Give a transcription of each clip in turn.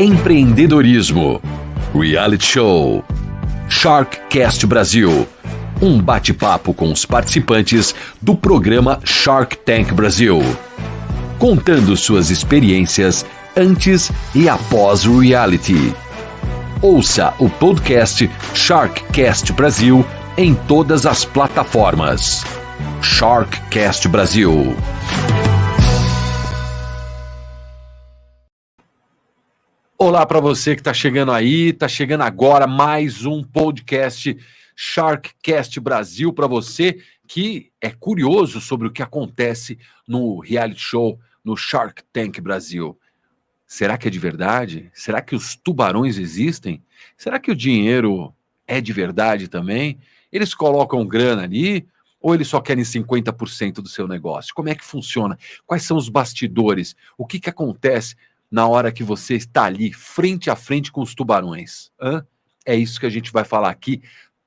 Empreendedorismo, reality show, Sharkcast Brasil, um bate-papo com os participantes do programa Shark Tank Brasil, contando suas experiências antes e após o reality. Ouça o podcast Sharkcast Brasil em todas as plataformas. Sharkcast Brasil. Olá para você que está chegando aí, está chegando agora mais um podcast Sharkcast Brasil para você que é curioso sobre o que acontece no reality show, no Shark Tank Brasil. Será que é de verdade? Será que os tubarões existem? Será que o dinheiro é de verdade também? Eles colocam grana ali ou eles só querem 50% do seu negócio? Como é que funciona? Quais são os bastidores? O que acontece na hora que você está ali, frente a frente com os tubarões? É isso que a gente vai falar aqui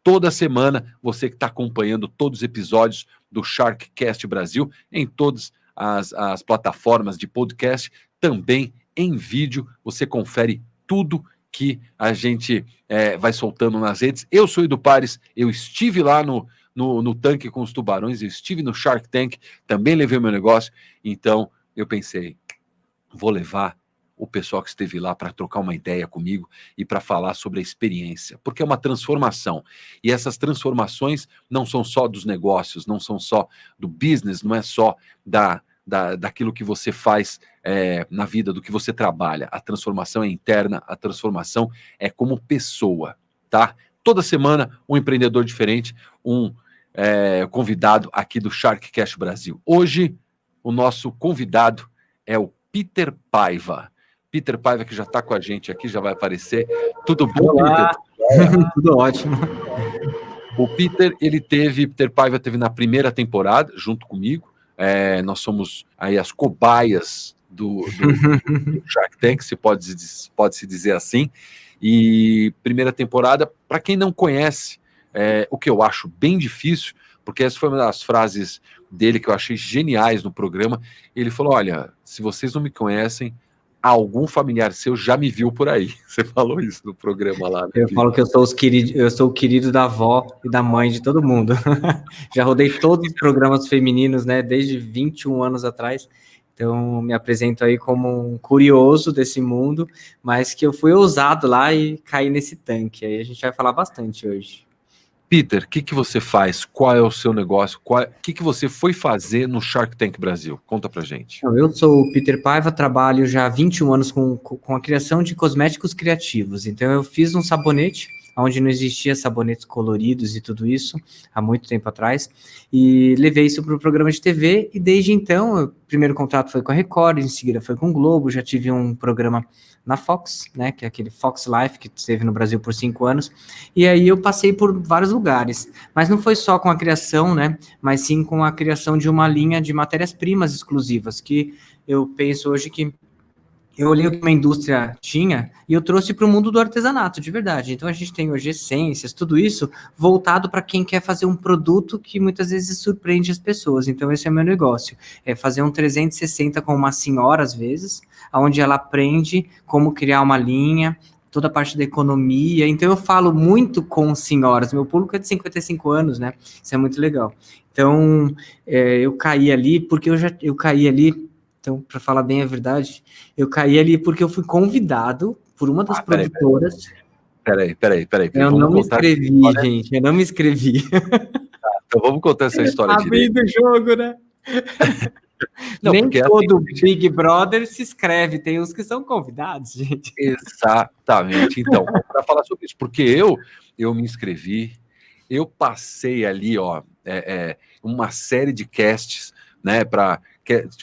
toda semana. Você que está acompanhando todos os episódios do Sharkcast Brasil, em todas as plataformas de podcast, também em vídeo, você confere tudo que a gente vai soltando nas redes. Eu sou Edu Pares, eu estive lá no tanque com os tubarões, eu estive no Shark Tank, também levei o meu negócio, então eu pensei, vou levar o pessoal que esteve lá para trocar uma ideia comigo e para falar sobre a experiência, porque é uma transformação, e essas transformações não são só dos negócios, não são só do business, não é só daquilo que você faz na vida, do que você trabalha. A transformação é interna, a transformação é como pessoa, tá? Toda semana um empreendedor diferente, um convidado aqui do Sharkcast Brasil. Hoje o nosso convidado é o Peter Paiva. Peter Paiva, que já está com a gente aqui, já vai aparecer. Tudo bom, Olá. Peter? Tudo ótimo. O Peter Paiva teve na primeira temporada, junto comigo. Nós somos aí as cobaias do Shark Tank, se pode se dizer assim. E primeira temporada, para quem não conhece, o que eu acho bem difícil, porque essa foi uma das frases dele que eu achei geniais no programa. Ele falou: olha, se vocês não me conhecem, algum familiar seu já me viu por aí. Você falou isso no programa lá, né? Eu falo que eu sou o querido da avó e da mãe de todo mundo. Já rodei todos os programas femininos, né, desde 21 anos atrás. Então, me apresento aí como um curioso desse mundo, mas que eu fui ousado lá e caí nesse tanque. Aí a gente vai falar bastante hoje. Peter, o que você faz? Qual é o seu negócio? O que você foi fazer no Shark Tank Brasil? Conta pra gente. Eu sou o Peter Paiva, trabalho já há 21 anos com a criação de cosméticos criativos. Então, eu fiz um sabonete, onde não existia sabonetes coloridos e tudo isso, há muito tempo atrás, e levei isso para o programa de TV, e desde então, o primeiro contrato foi com a Record, em seguida foi com o Globo, já tive um programa na Fox, né, que é aquele Fox Life, que esteve no Brasil por 5 anos, e aí eu passei por vários lugares, mas não foi só com a criação, né, mas sim com a criação de uma linha de matérias-primas exclusivas, que eu penso hoje que eu olhei o que uma indústria tinha e eu trouxe para o mundo do artesanato, de verdade. Então, a gente tem hoje essências, tudo isso voltado para quem quer fazer um produto que muitas vezes surpreende as pessoas. Então, esse é o meu negócio. É fazer um 360 com uma senhora, às vezes, onde ela aprende como criar uma linha, toda a parte da economia. Então, eu falo muito com senhoras. Meu público é de 55 anos, né? Isso é muito legal. Então, eu caí ali porque eu caí ali. Então, para falar bem a verdade, eu caí ali porque eu fui convidado por uma das produtoras. Peraí. Eu não me inscrevi, gente. Eu não me inscrevi. Então vamos contar essa história direito. Abrindo o jogo, né? Não, nem todo Big Brother se inscreve. Tem uns que são convidados, gente. Exatamente. Então, para falar sobre isso, porque eu me inscrevi, eu passei ali, uma série de casts, né, para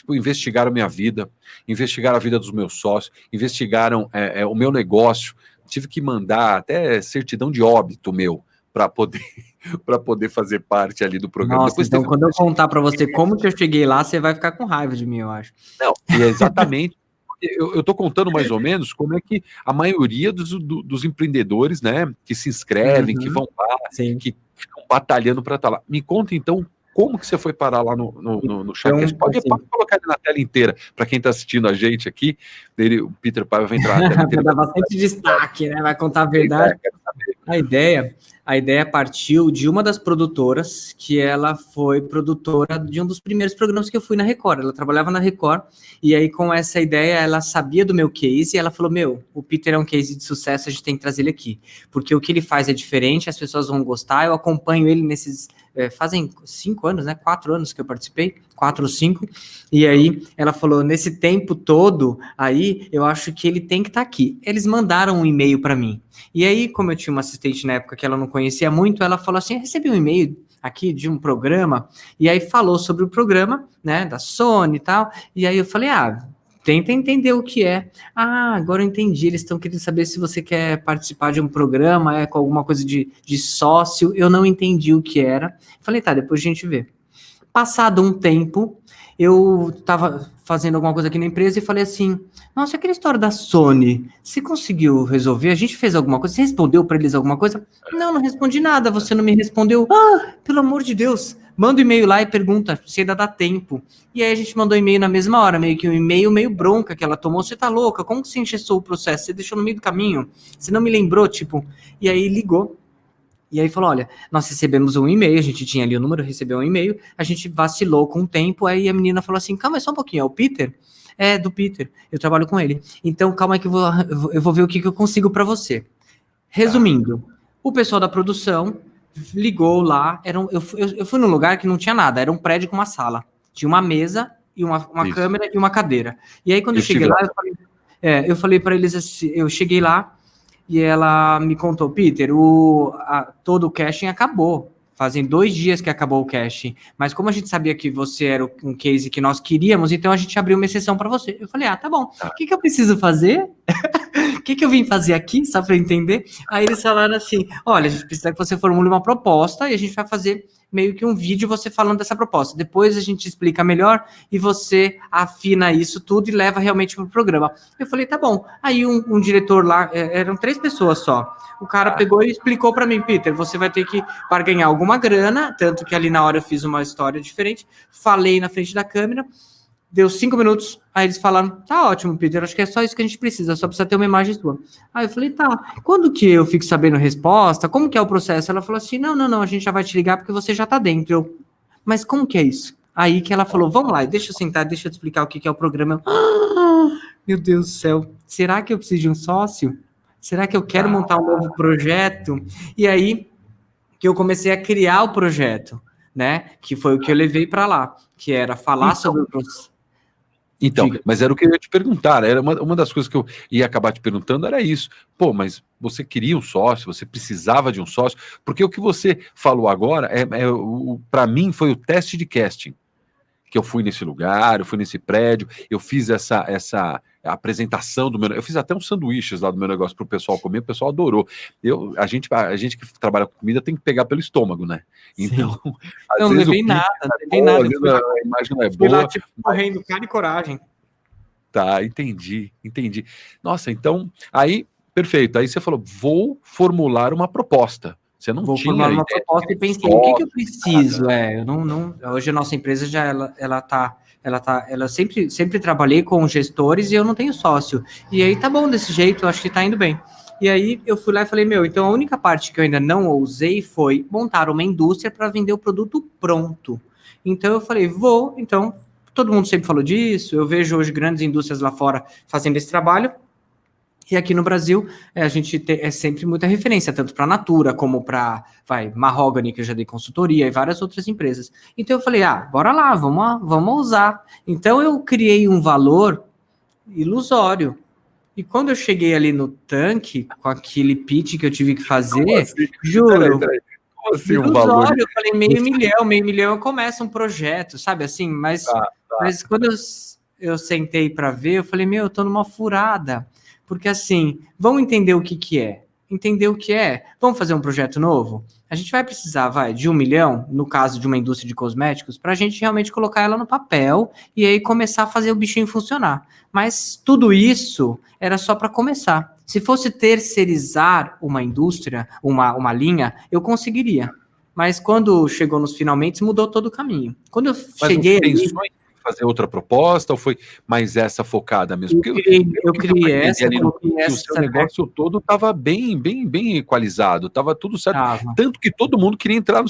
investigaram minha vida, investigaram a vida dos meus sócios, investigaram o meu negócio. Tive que mandar até certidão de óbito meu para poder fazer parte ali do programa. Nossa, então quando eu contar para você como que eu cheguei lá, você vai ficar com raiva de mim, eu acho. Não, e exatamente. Eu estou contando mais ou menos como é que a maioria dos empreendedores, né, que se inscrevem, que vão lá, que ficam batalhando para estar lá. Me conta então como que você foi parar lá no Sharkcast? Pode colocar ele na tela inteira, para quem está assistindo a gente aqui, o Peter Paiva vai entrar na tela inteira. Vai dar bastante destaque, né? Vai contar a verdade. A ideia partiu de uma das produtoras, que ela foi produtora de um dos primeiros programas que eu fui na Record. Ela trabalhava na Record, e aí com essa ideia, ela sabia do meu case, e ela falou, o Peter é um case de sucesso, a gente tem que trazer ele aqui, porque o que ele faz é diferente, as pessoas vão gostar, eu acompanho ele nesses... fazem 5 anos, né? 4 anos que eu participei, 4 ou 5, e aí ela falou, nesse tempo todo, aí eu acho que ele tem que estar aqui. Eles mandaram um e-mail para mim, e aí, como eu tinha uma assistente na época que ela não conhecia muito, ela falou assim, recebi um e-mail aqui de um programa, e aí falou sobre o programa, né, da Sony e tal, e aí eu falei, tenta entender o que é. Agora eu entendi, eles estão querendo saber se você quer participar de um programa, com alguma coisa de sócio, eu não entendi o que era. Falei, tá, depois a gente vê. Passado um tempo, eu estava fazendo alguma coisa aqui na empresa e falei assim, nossa, aquela história da Sony, você conseguiu resolver? A gente fez alguma coisa? Você respondeu para eles alguma coisa? Não respondi nada, você não me respondeu. Pelo amor de Deus, manda um e-mail lá e pergunta se ainda dá tempo. E aí a gente mandou e-mail na mesma hora, meio que um e-mail meio bronca que ela tomou. Você tá louca? Como que você engessou o processo? Você deixou no meio do caminho? Você não me lembrou, tipo... E aí ligou. E aí falou, olha, nós recebemos um e-mail, a gente tinha ali o número, recebeu um e-mail, a gente vacilou com o tempo, aí a menina falou assim, calma aí só um pouquinho, é o Peter? É, do Peter, eu trabalho com ele. Então, calma aí que eu vou ver o que eu consigo para você. Resumindo, o pessoal da produção ligou lá, eu fui num lugar que não tinha nada, era um prédio com uma sala, tinha uma mesa e uma câmera e uma cadeira. E aí quando eu cheguei lá, eu falei para eles assim, eu cheguei lá, e ela me contou, Peter, todo o casting acabou. Fazem 2 dias que acabou o casting. Mas como a gente sabia que você era um case que nós queríamos, então a gente abriu uma exceção para você. Eu falei, tá bom. O que eu preciso fazer? O que eu vim fazer aqui, só para eu entender? Aí eles falaram assim, olha, a gente precisa que você formule uma proposta e a gente vai fazer meio que um vídeo você falando dessa proposta. Depois a gente explica melhor e você afina isso tudo e leva realmente para o programa. Eu falei, tá bom. Aí um diretor lá, eram 3 pessoas só. O cara pegou e explicou para mim, Peter, você vai ter que barganhar alguma grana, tanto que ali na hora eu fiz uma história diferente, falei na frente da câmera, deu 5 minutos, aí eles falaram, tá ótimo, Peter, acho que é só isso que a gente precisa, só precisa ter uma imagem sua. Aí eu falei, tá, quando que eu fico sabendo a resposta? Como que é o processo? Ela falou assim, não, a gente já vai te ligar porque você já tá dentro. Eu, mas como que é isso? Aí que ela falou, vamos lá, deixa eu sentar, deixa eu te explicar o que é o programa. Meu Deus do céu, será que eu preciso de um sócio? Será que eu quero montar um novo projeto? E aí que eu comecei a criar o projeto, né? Que foi o que eu levei para lá, que era falar sobre o processo. Então, mas era o que eu ia te perguntar, era uma das coisas que eu ia acabar te perguntando, era isso. Pô, mas você queria um sócio, você precisava de um sócio, porque o que você falou agora, para mim, foi o teste de casting, que eu fui nesse lugar, eu fui nesse prédio, eu fiz essa apresentação do meu... Eu fiz até uns sanduíches lá do meu negócio para o pessoal comer, o pessoal adorou. A gente que trabalha com comida tem que pegar pelo estômago, né? Então, às vezes não levei nada, a imagem não é boa. Lá, tipo, correndo, cara e coragem. Tá, entendi. Nossa, então, aí, perfeito. Aí você falou, vou formular uma proposta. Você não tinha formular uma proposta e pensei, o que eu preciso? Hoje a nossa empresa já ela sempre trabalhei com gestores e eu não tenho sócio. E aí tá bom desse jeito, eu acho que tá indo bem. E aí eu fui lá e falei, então a única parte que eu ainda não ousei foi montar uma indústria para vender o produto pronto. Então eu falei, então todo mundo sempre falou disso, eu vejo hoje grandes indústrias lá fora fazendo esse trabalho. E aqui no Brasil, a gente tem sempre muita referência, tanto para a Natura, como para Mahogany, que eu já dei consultoria, e várias outras empresas. Então eu falei, bora lá, vamos usar. Então eu criei um valor ilusório. E quando eu cheguei ali no tanque, com aquele pitch que eu tive que fazer, juro, peraí. Como assim, ilusório, eu falei meio milhão, eu começo um projeto, sabe assim? Mas quando eu sentei para ver, eu falei, eu tô numa furada. Porque assim, vamos entender o que é. Entender o que é. Vamos fazer um projeto novo? A gente vai precisar, de 1 milhão, no caso de uma indústria de cosméticos, para a gente realmente colocar ela no papel e aí começar a fazer o bichinho funcionar. Mas tudo isso era só para começar. Se fosse terceirizar uma indústria, uma linha, eu conseguiria. Mas quando chegou nos finalmente, mudou todo o caminho. Quando eu Mas cheguei você pensou em fazer outra proposta ou foi mais essa focada mesmo? Porque eu criei essa, coloquei que o seu essa, negócio todo estava bem equalizado, estava tudo certo. tava. Tanto que todo mundo queria entrar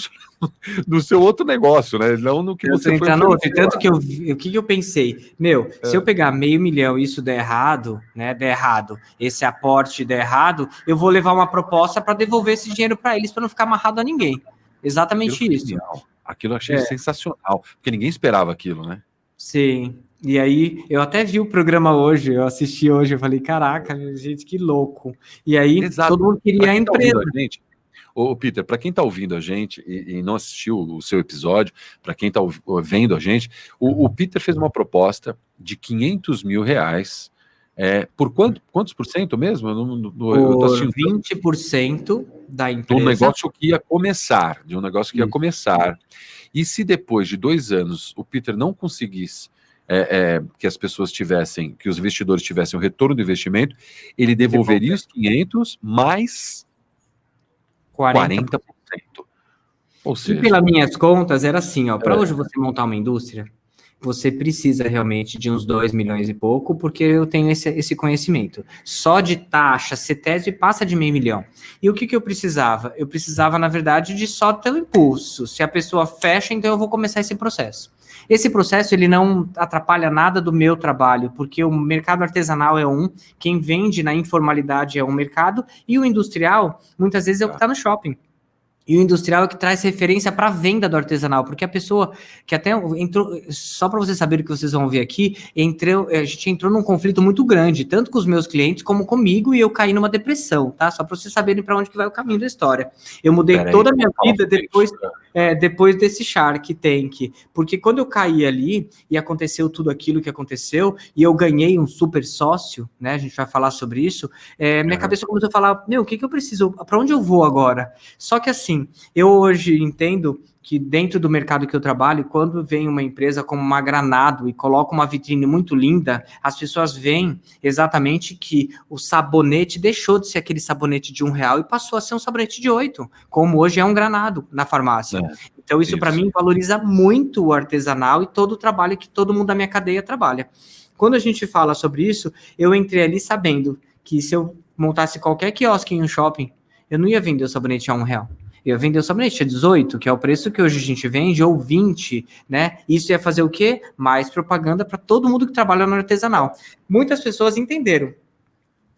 no seu outro negócio, né? Não no que você foi no outro. oferecer. Tanto que o que eu pensei? Meu, se eu pegar 500 mil e isso der errado, né? Der errado, esse aporte der errado, eu vou levar uma proposta para devolver esse dinheiro para eles, para não ficar amarrado a ninguém. Exatamente Aquilo foi isso. genial. Aquilo eu achei sensacional, porque ninguém esperava aquilo, né? Sim. E aí, eu até vi o programa hoje, eu assisti hoje, eu falei, caraca, gente, que louco. E aí, Exato. todo mundo queria Pra a quem tá empresa. ouvindo a gente, ô Peter, para quem está ouvindo a gente e não assistiu o seu episódio, para quem está vendo a gente, o Peter fez uma proposta de 500 mil reais. Por quantos por cento mesmo? Eu tô Por assistindo 20% da de um empresa. negócio que ia começar, E se depois de 2 anos o Peter não conseguisse que as pessoas tivessem, que os investidores tivessem o retorno do investimento, ele devolveria os 500 mais 40%. Ou E seja, pelas minhas contas, era assim, ó, para hoje você montar uma indústria, você precisa realmente de uns 2 milhões e pouco, porque eu tenho esse conhecimento. Só de taxa, CETESB passa de 500 mil. E o que eu precisava? Eu precisava, na verdade, de só ter o impulso. Se a pessoa fecha, então eu vou começar esse processo. Esse processo, ele não atrapalha nada do meu trabalho, porque o mercado artesanal é quem vende na informalidade é um mercado, e o industrial, muitas vezes, é o que está no shopping. E o industrial é que traz referência para a venda do artesanal, porque a pessoa que até entrou, só para vocês saberem o que vocês vão ver aqui, a gente entrou num conflito muito grande, tanto com os meus clientes como comigo, e eu caí numa depressão, tá? Só para vocês saberem para onde que vai o caminho da história. Eu mudei toda a minha vida depois desse Shark Tank, porque quando eu caí ali e aconteceu tudo aquilo que aconteceu, e eu ganhei um super sócio, né? A gente vai falar sobre isso. Minha cabeça começou a falar: meu, o que eu preciso? Para onde eu vou agora? Só que assim, eu hoje entendo que dentro do mercado que eu trabalho, quando vem uma empresa como uma Granado e coloca uma vitrine muito linda, as pessoas veem exatamente que o sabonete deixou de ser aquele sabonete de R$1 e passou a ser um sabonete de 8, como hoje é um Granado na farmácia. Então isso para mim valoriza muito o artesanal e todo o trabalho que todo mundo da minha cadeia trabalha. Quando a gente fala sobre isso, eu entrei ali sabendo que se eu montasse qualquer quiosque em um shopping, eu não ia vender o sabonete a R$1. Eu ia vender o sabonete a 18, que é o preço que hoje a gente vende, ou 20, né? Isso ia fazer o quê? Mais propaganda para todo mundo que trabalha no artesanal. Muitas pessoas entenderam,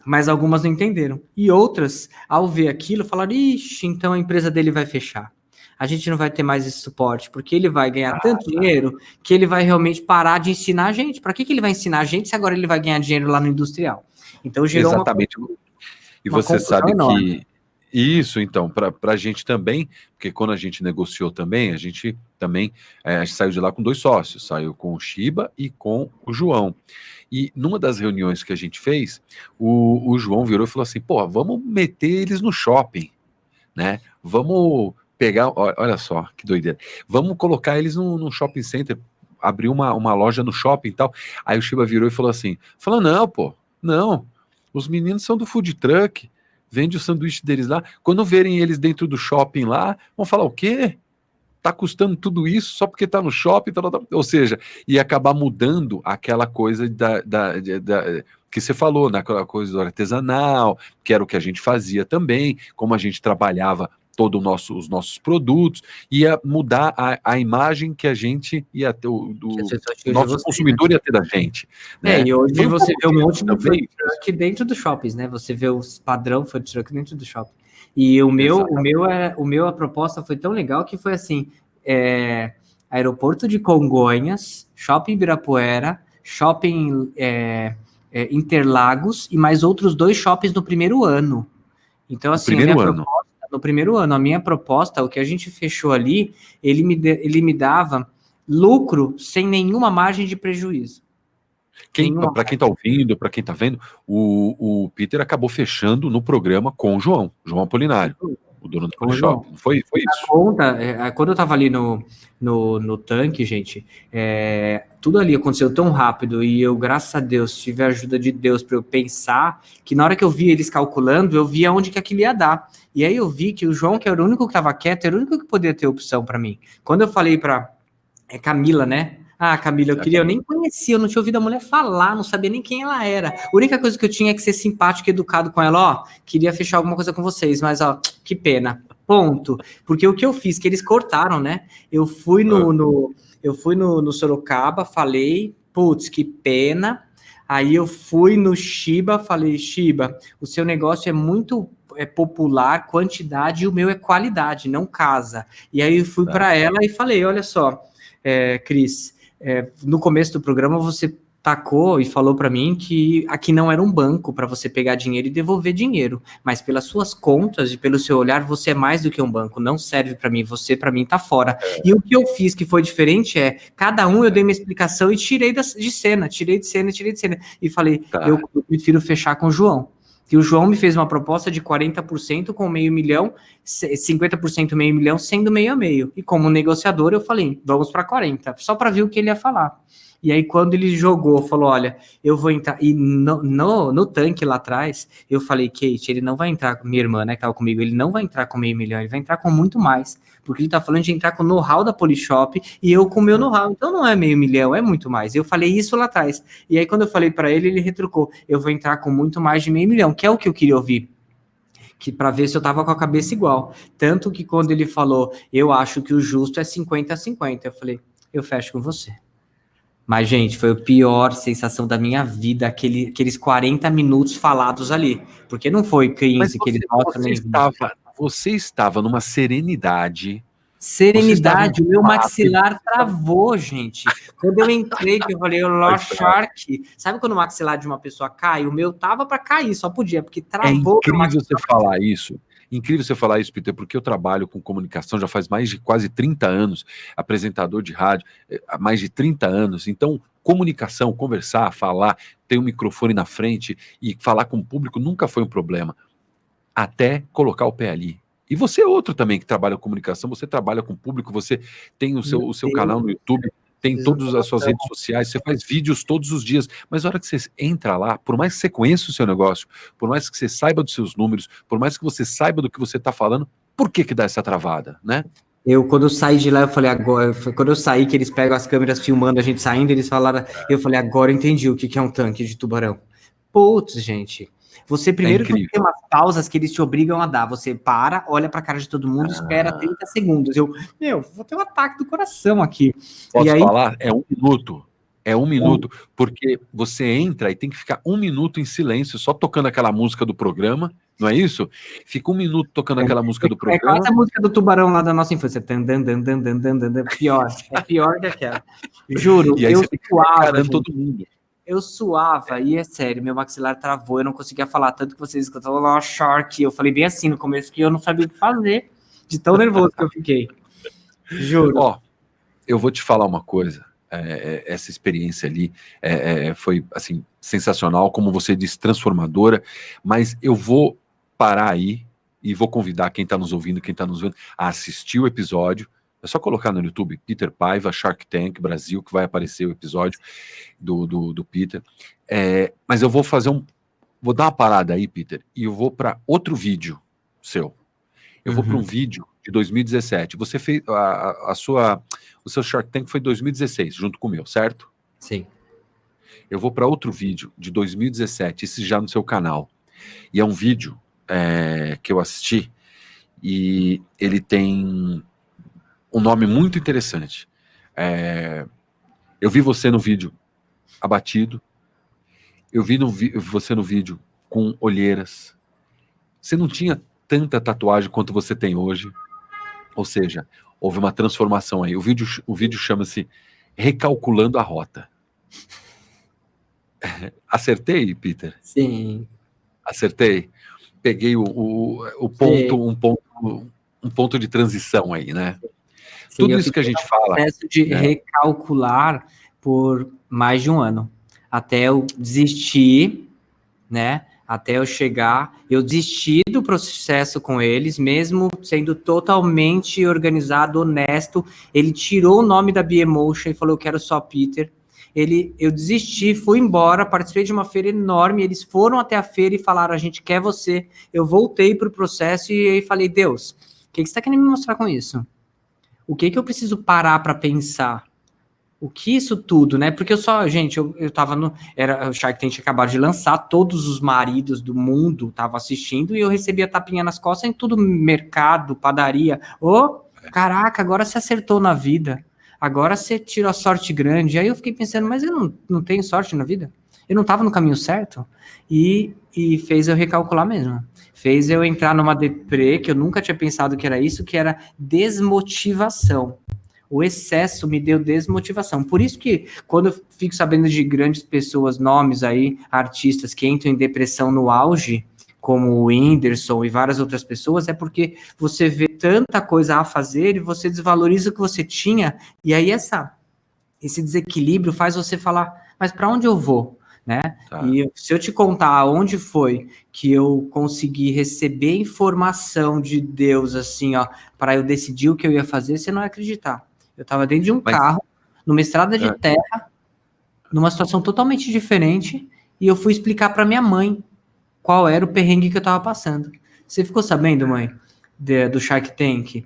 mas algumas não entenderam. E outras, ao ver aquilo, falaram: ixi, então a empresa dele vai fechar. A gente não vai ter mais esse suporte, porque ele vai ganhar tanto dinheiro que ele vai realmente parar de ensinar a gente. Para que ele vai ensinar a gente se agora ele vai ganhar dinheiro lá no industrial? Então gerou exatamente. E você sabe enorme. que isso, então, para a gente também, porque quando a gente negociou também, a gente saiu de lá com 2 sócios, saiu com o Shiba e com o João. E numa das reuniões que a gente fez, o João virou e falou assim: pô, vamos meter eles no shopping, né? Vamos pegar, olha só que doideira, vamos colocar eles num shopping center, abrir uma loja no shopping e tal. Aí o Shiba virou e falou assim: não, pô, não, os meninos são do food truck, vende o sanduíche deles lá, quando verem eles dentro do shopping lá, vão falar: o quê? Tá custando tudo isso só porque tá no shopping, ou seja, ia acabar mudando aquela coisa que você falou, né? Aquela coisa do artesanal, que era o que a gente fazia também, como a gente trabalhava os nossos produtos, ia mudar a imagem que a gente ia ter, o nosso consumidor ia ter da gente. Né? E hoje você vê um monte de também food truck dentro dos shoppings, né? Você vê os padrão food truck dentro do shopping. E o meu, a proposta foi tão legal que foi assim: aeroporto de Congonhas, shopping Ibirapuera, shopping Interlagos e mais outros 2 shoppings no primeiro ano. Então, assim, no primeiro ano, a minha proposta, o que a gente fechou ali, ele me dava lucro sem nenhuma margem de prejuízo. Para quem está ouvindo, para quem está vendo, o Peter acabou fechando no programa com o João Apolinário. o dono do Com o Polishop. João. Não foi isso? Quando eu tava ali no tanque, gente, tudo ali aconteceu tão rápido e eu, graças a Deus, tive a ajuda de Deus para eu pensar que na hora que eu vi eles calculando, eu vi aonde que aquilo ia dar. E aí eu vi que o João, que era o único que tava quieto, era o único que poderia ter opção para mim. Quando eu falei para Camila, né? Ah, Camila, eu nem conhecia, eu não tinha ouvido a mulher falar, não sabia nem quem ela era. A única coisa que eu tinha é que ser simpático e educado com ela, ó, queria fechar alguma coisa com vocês, mas ó, que pena. Ponto. Porque o que eu fiz, que eles cortaram, né? Eu fui no Sorocaba, falei, putz, que pena. Aí eu fui no Shiba, falei, Shiba, o seu negócio é muito popular, quantidade, e o meu é qualidade, não casa. E aí eu fui para ela e falei, olha só, Cris, no começo do programa você tacou e falou para mim que aqui não era um banco para você pegar dinheiro e devolver dinheiro, mas pelas suas contas e pelo seu olhar você é mais do que um banco, não serve para mim, você para mim tá fora. E o que eu fiz que foi diferente cada um eu dei uma explicação e tirei de cena e falei, eu prefiro fechar com o João. Que o João me fez uma proposta de 40% com meio milhão, 50% meio milhão, sendo meio a meio. E como negociador, eu falei, vamos para 40%, só para ver o que ele ia falar. E aí, quando ele jogou, falou, olha, eu vou entrar... E no tanque lá atrás, eu falei, Kate, ele não vai entrar... Minha irmã, né, que tava comigo, ele não vai entrar com meio milhão, ele vai entrar com muito mais. Porque ele tá falando de entrar com o know-how da Polishop e eu com o meu know-how. Então, não é meio milhão, é muito mais. Eu falei isso lá atrás. E aí, quando eu falei para ele, ele retrucou, eu vou entrar com muito mais de meio milhão, que é o que eu queria ouvir. Que para ver se eu tava com a cabeça igual. Tanto que quando ele falou, eu acho que o justo é 50-50, eu falei, eu fecho com você. Mas, gente, foi a pior sensação da minha vida, aqueles 40 minutos falados ali. Porque não foi 15 que eles mostram nem 20. Você estava numa serenidade. Serenidade, o meu maxilar travou, gente. Quando eu entrei, que eu falei, Shark. Sabe quando o maxilar de uma pessoa cai? O meu tava para cair, só podia, porque travou. É incrível você falar isso. Incrível você falar isso, Peter, porque eu trabalho com comunicação já faz mais de quase 30 anos, apresentador de rádio há mais de 30 anos. Então, comunicação, conversar, falar, ter um microfone na frente e falar com o público nunca foi um problema, até colocar o pé ali. E você é outro também que trabalha com comunicação, você trabalha com o público, você tem o seu canal no YouTube, tem todas as suas redes sociais, você faz vídeos todos os dias, mas na hora que você entra lá, por mais que você conheça o seu negócio, por mais que você saiba dos seus números, por mais que você saiba do que você está falando, por que dá essa travada, né? Quando eu saí de lá, eu falei, agora, quando eu saí, que eles pegam as câmeras filmando a gente saindo, eles falaram, eu falei, agora eu entendi o que é um tanque de tubarão. Putz, gente. Você primeiro tem umas pausas que eles te obrigam a dar. Você para, olha pra cara de todo mundo, espera 30 segundos. Vou ter um ataque do coração aqui. Posso falar? É 1 minuto. É 1 minuto, porque você entra e tem que ficar 1 minuto em silêncio, só tocando aquela música do programa, não é isso? Fica 1 minuto tocando aquela música do programa. É quase a música do tubarão lá da nossa infância. Pior. É pior que aquela. Juro, e aí eu você suava. Todo mundo. Eu suava, e é sério, meu maxilar travou, eu não conseguia falar, tanto que vocês escutavam lá, Shark, eu falei bem assim no começo, que eu não sabia o que fazer, de tão nervoso que eu fiquei. Juro. Ó, eu vou te falar uma coisa, essa experiência ali foi, assim, sensacional, como você disse, transformadora, mas eu vou parar aí e vou convidar quem está nos ouvindo, quem está nos vendo, a assistir o episódio. É só colocar no YouTube Peter Paiva, Shark Tank Brasil, que vai aparecer o episódio do Peter. Mas eu vou vou dar uma parada aí, Peter, e eu vou para outro vídeo seu. Eu vou para um vídeo de 2017. Você fez o seu Shark Tank foi em 2016, junto com o meu, certo? Sim. Eu vou para outro vídeo de 2017, esse já no seu canal. E é um vídeo que eu assisti e ele tem um nome muito interessante. Eu vi você no vídeo abatido, eu vi você no vídeo com olheiras. Você não tinha tanta tatuagem quanto você tem hoje. Ou seja, houve uma transformação aí. O vídeo chama-se Recalculando a Rota. Acertei, Peter? Sim. Acertei? Peguei o ponto, um ponto de transição aí, né? Sim, tudo isso que a gente fala. Processo de recalcular por mais de 1 ano. Até eu desistir, né? Até eu chegar, eu desisti do processo com eles, mesmo sendo totalmente organizado, honesto. Ele tirou o nome da Biemotion e falou, eu quero só Peter. Eu desisti, fui embora, participei de uma feira enorme, eles foram até a feira e falaram, a gente quer você. Eu voltei para o processo e aí falei, Deus, o que você está querendo me mostrar com isso? O que eu preciso parar para pensar? O que isso tudo, né? Porque eu tava o Shark Tank tinha acabado de lançar, todos os maridos do mundo estavam assistindo e eu recebia tapinha nas costas em tudo, mercado, padaria. Caraca, agora você acertou na vida. Agora você tirou a sorte grande. Aí eu fiquei pensando, mas eu não tenho sorte na vida? Eu não tava no caminho certo? E fez eu recalcular mesmo. Fez eu entrar numa deprê, que eu nunca tinha pensado que era isso, que era desmotivação. O excesso me deu desmotivação. Por isso que, quando eu fico sabendo de grandes pessoas, nomes aí, artistas que entram em depressão no auge, como o Whindersson e várias outras pessoas, é porque você vê tanta coisa a fazer e você desvaloriza o que você tinha, e aí esse desequilíbrio faz você falar, mas para onde eu vou? Né? Tá. E se eu te contar onde foi que eu consegui receber informação de Deus, assim, ó, para eu decidir o que eu ia fazer, você não vai acreditar. Eu estava dentro de um carro, numa estrada de terra, numa situação totalmente diferente, e eu fui explicar para minha mãe qual era o perrengue que eu estava passando. Você ficou sabendo, mãe, do Shark Tank?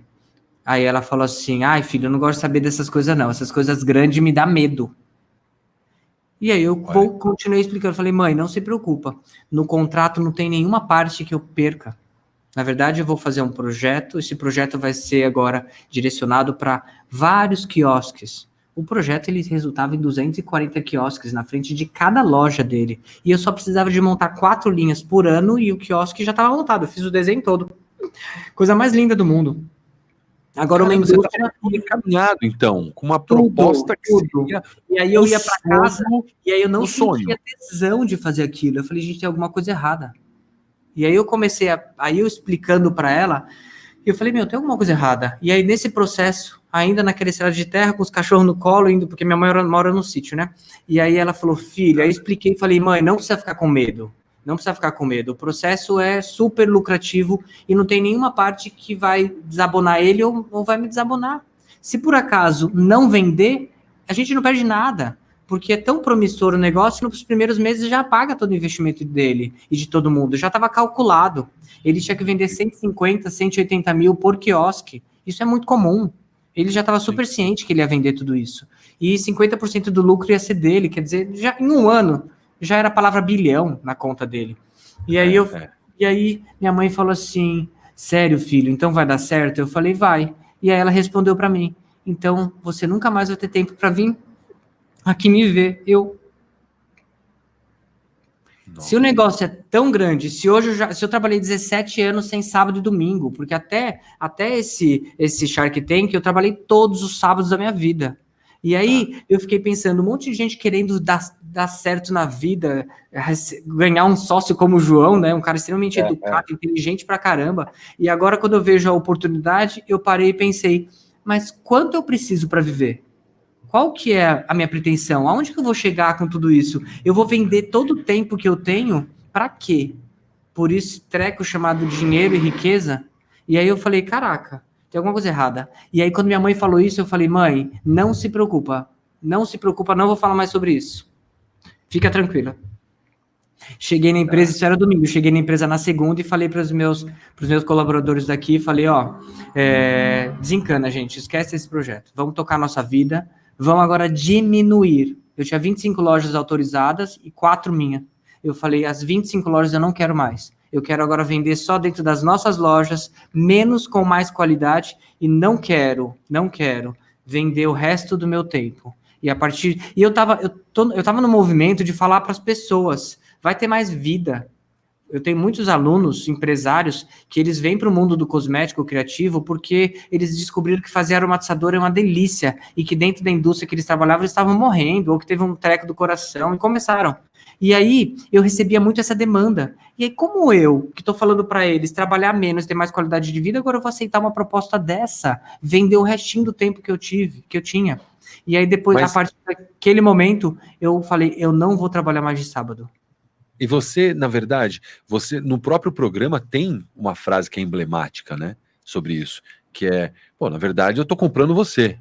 Aí ela falou assim, ai, filho, eu não gosto de saber dessas coisas não, essas coisas grandes me dá medo. E aí eu continuei explicando, falei, mãe, não se preocupa, no contrato não tem nenhuma parte que eu perca. Na verdade, eu vou fazer um projeto, esse projeto vai ser agora direcionado para vários quiosques. O projeto, ele resultava em 240 quiosques na frente de cada loja dele. E eu só precisava de montar 4 linhas por ano e o quiosque já estava montado. Eu fiz o desenho todo. Coisa mais linda do mundo. Agora, uma indústria... Você estava encaminhado, então, com uma proposta que seria... E aí eu ia para casa, e aí eu não sentia tesão de fazer aquilo. Eu falei, gente, tem alguma coisa errada. E aí eu comecei aí eu explicando para ela, eu falei, tem alguma coisa errada. E aí nesse processo, ainda naquela estrada de terra, com os cachorros no colo, indo, porque minha mãe mora no sítio, né? E aí ela falou, filha, aí eu expliquei e falei, mãe, não precisa ficar com medo. Não precisa ficar com medo. O processo é super lucrativo e não tem nenhuma parte que vai desabonar ele ou vai me desabonar. Se por acaso não vender, a gente não perde nada. Porque é tão promissor o negócio que nos primeiros meses já paga todo o investimento dele e de todo mundo. Já estava calculado. Ele tinha que vender 150, 180 mil por quiosque. Isso é muito comum. Ele já estava super ciente que ele ia vender tudo isso. E 50% do lucro ia ser dele. Quer dizer, já em um ano, já era a palavra bilhão na conta dele. E aí, e aí minha mãe falou assim, sério, filho, então vai dar certo? Eu falei, vai. E aí ela respondeu para mim, então você nunca mais vai ter tempo para vir aqui me ver. Se o negócio é tão grande, se eu trabalhei 17 anos sem sábado e domingo, porque até esse Shark Tank eu trabalhei todos os sábados da minha vida. E aí eu fiquei pensando, um monte de gente querendo dar certo na vida, ganhar um sócio como o João, né? Um cara extremamente educado, inteligente pra caramba. E agora, quando eu vejo a oportunidade, eu parei e pensei, mas quanto eu preciso para viver? Qual que é a minha pretensão? Aonde que eu vou chegar com tudo isso? Eu vou vender todo o tempo que eu tenho para quê? Por isso, treco chamado dinheiro e riqueza? E aí eu falei, caraca, tem alguma coisa errada. E aí quando minha mãe falou isso, eu falei, mãe, não se preocupa, não vou falar mais sobre isso. Fica tranquila. Cheguei na empresa, isso era domingo, cheguei na empresa na segunda e falei para os meus colaboradores daqui, falei, desencana, gente, esquece esse projeto, vamos tocar a nossa vida, vamos agora diminuir. Eu tinha 25 lojas autorizadas e 4 minhas. Eu falei, as 25 lojas eu não quero mais. Eu quero agora vender só dentro das nossas lojas, menos com mais qualidade, e não quero vender o resto do meu tempo. E eu tava no movimento de falar para as pessoas, vai ter mais vida. Eu tenho muitos alunos, empresários, que eles vêm para o mundo do cosmético criativo porque eles descobriram que fazer aromatizador é uma delícia e que dentro da indústria que eles trabalhavam eles estavam morrendo ou que teve um treco do coração e começaram. E aí eu recebia muito essa demanda. E aí como eu, que estou falando para eles trabalhar menos, ter mais qualidade de vida, agora eu vou aceitar uma proposta dessa, vender o restinho do tempo que eu tinha. E aí depois, a partir daquele momento, eu falei, eu não vou trabalhar mais de sábado. E você, na verdade, você no próprio programa tem uma frase que é emblemática, né? Sobre isso, que é, pô, na verdade eu tô comprando você.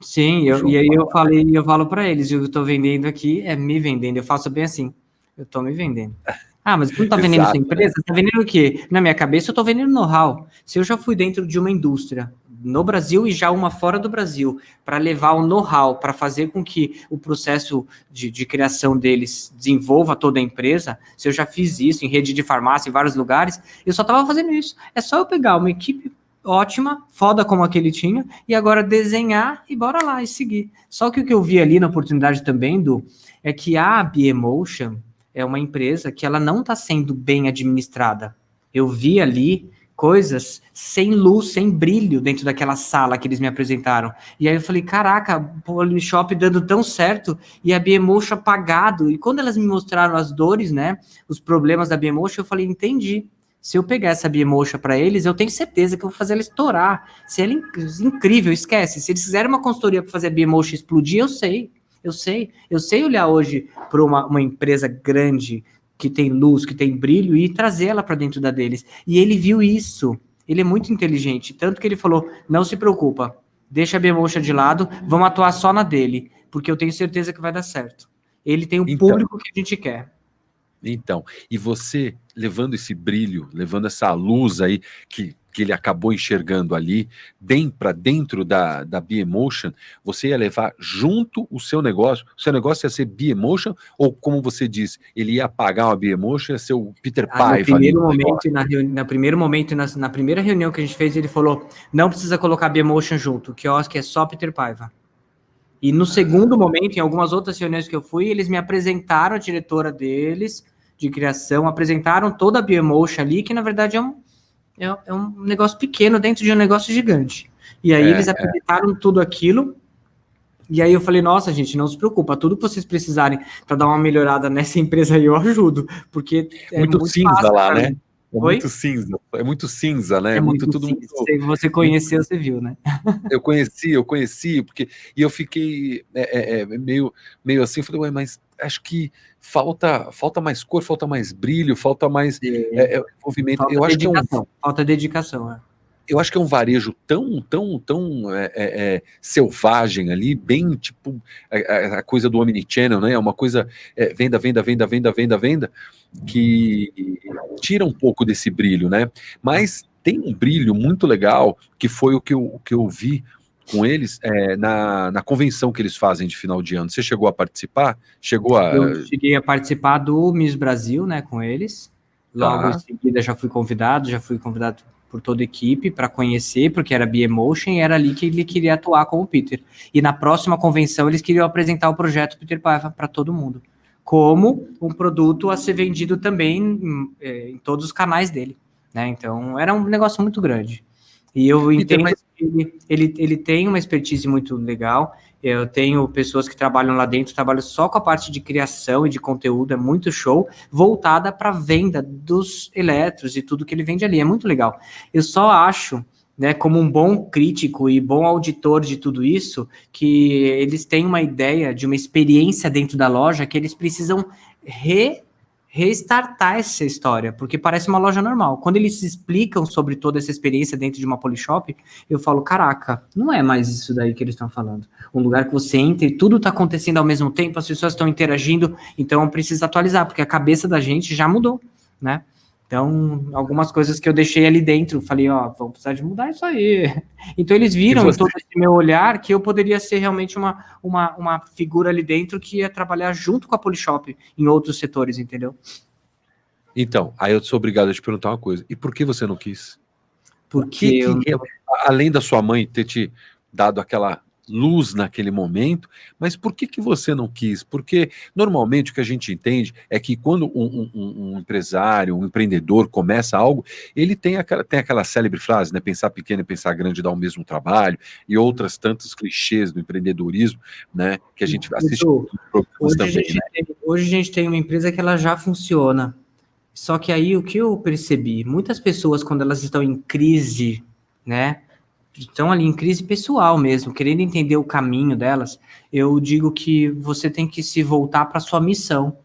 Sim, O João e aí fala. eu falo para eles, eu estou vendendo aqui, é me vendendo, eu faço bem assim, eu estou me vendendo. Ah, mas você não está vendendo sua Exato, né? empresa, você está vendendo o quê? Na minha cabeça eu estou vendendo know-how. Se eu já fui dentro de uma indústria no Brasil e já uma fora do Brasil, para levar o know-how, para fazer com que o processo de criação deles desenvolva toda a empresa, se eu já fiz isso em rede de farmácia, em vários lugares, eu só estava fazendo isso. É só eu pegar uma equipe ótima, foda como aquele tinha, e agora desenhar e bora lá e seguir. Só que o que eu vi ali na oportunidade também, é que a Biemotion é uma empresa que ela não está sendo bem administrada. Eu vi ali coisas sem luz, sem brilho dentro daquela sala que eles me apresentaram. E aí eu falei, caraca, o Polishop dando tão certo e a Biemotion apagado. E quando elas me mostraram as dores, né, os problemas da Biemotion, eu falei, entendi. Se eu pegar essa Biemotion para eles, eu tenho certeza que eu vou fazer ela estourar. Se ela é incrível, esquece. Se eles fizerem uma consultoria para fazer a Biemotion explodir, eu sei olhar hoje para uma empresa grande que tem luz, que tem brilho e trazer ela para dentro da deles. E ele viu isso. Ele é muito inteligente, tanto que ele falou: "Não se preocupa, deixa a Biemotion de lado, vamos atuar só na dele, porque eu tenho certeza que vai dar certo. Ele tem o Então, público que a gente quer." Então, e você levando esse brilho, levando essa luz aí que ele acabou enxergando ali, para dentro da Biemotion, você ia levar junto o seu negócio ia ser Biemotion, ou como você disse, ele ia apagar uma Biemotion, ia ser o Peter No Paiva ali primeiro no negócio. momento, no primeiro momento, na primeira reunião que a gente fez, ele falou: não precisa colocar Biemotion junto, o quiosque é só Peter Paiva. E no segundo momento, em algumas outras reuniões que eu fui, eles me apresentaram a diretora deles, de criação, apresentaram toda a Biemotion ali, que na verdade é um negócio pequeno dentro de um negócio gigante. E aí eles É, apresentaram tudo aquilo, e aí eu falei, nossa, gente, não se preocupa, tudo que vocês precisarem para dar uma melhorada nessa empresa aí, eu ajudo, porque é muito muito cinza fácil lá, para né? mim. Oi? É muito cinza, né? É É muito muito tudo sim. muito, Se você muito conheceu, você viu, né? eu conheci, porque e eu fiquei meio assim, falei, ué, mas acho que falta mais cor, falta mais brilho, falta mais envolvimento. Falta dedicação, é. Eu acho que é um varejo tão selvagem ali, bem tipo a coisa do omnichannel, né? É uma coisa venda, venda, venda, venda, venda, venda, que tira um pouco desse brilho, né? Mas tem um brilho muito legal, que foi o que eu vi com eles na convenção que eles fazem de final de ano. Você chegou a participar? Chegou a. Eu cheguei a participar do Miss Brasil, né, com eles. Logo em Tá, seguida já fui convidado por toda a equipe para conhecer, porque era Biemotion e era ali que ele queria atuar como Peter. E na próxima convenção eles queriam apresentar o projeto Peter Paiva para todo mundo, como um produto a ser vendido também em todos os canais dele, né? Então era um negócio muito grande. E eu Peter, entendo mas que ele tem uma expertise muito legal. Eu tenho pessoas que trabalham lá dentro, trabalham só com a parte de criação e de conteúdo, é muito show, voltada para a venda dos eletros e tudo que ele vende ali, é muito legal. Eu só acho, né, como um bom crítico e bom auditor de tudo isso, que eles têm uma ideia de uma experiência dentro da loja que eles precisam restartar essa história, porque parece uma loja normal. Quando eles explicam sobre toda essa experiência dentro de uma Polishop, eu falo, caraca, não é mais isso daí que eles estão falando. Um lugar que você entra e tudo está acontecendo ao mesmo tempo, as pessoas estão interagindo, então precisa atualizar, porque a cabeça da gente já mudou, né? Então, algumas coisas que eu deixei ali dentro, falei, ó, vamos precisar de mudar isso aí. Então, eles viram em todo esse meu olhar que eu poderia ser realmente uma figura ali dentro que ia trabalhar junto com a Polishop em outros setores, entendeu? Então, aí eu sou obrigado a te perguntar uma coisa. E por que você não quis? O Porque eu, além da sua mãe ter te dado aquela luz naquele momento, mas por que você não quis? Porque normalmente o que a gente entende é que quando um empresário, um empreendedor começa algo, ele tem aquela célebre frase, né? Pensar pequeno e pensar grande dá o mesmo trabalho, e outras tantos clichês do empreendedorismo, né? Que a gente assiste Edu, programas também, né? hoje a gente tem uma empresa que ela já funciona. Só que aí o que eu percebi, muitas pessoas quando elas estão em crise, né, estão ali em crise pessoal mesmo, querendo entender o caminho delas, eu digo que você tem que se voltar para sua missão.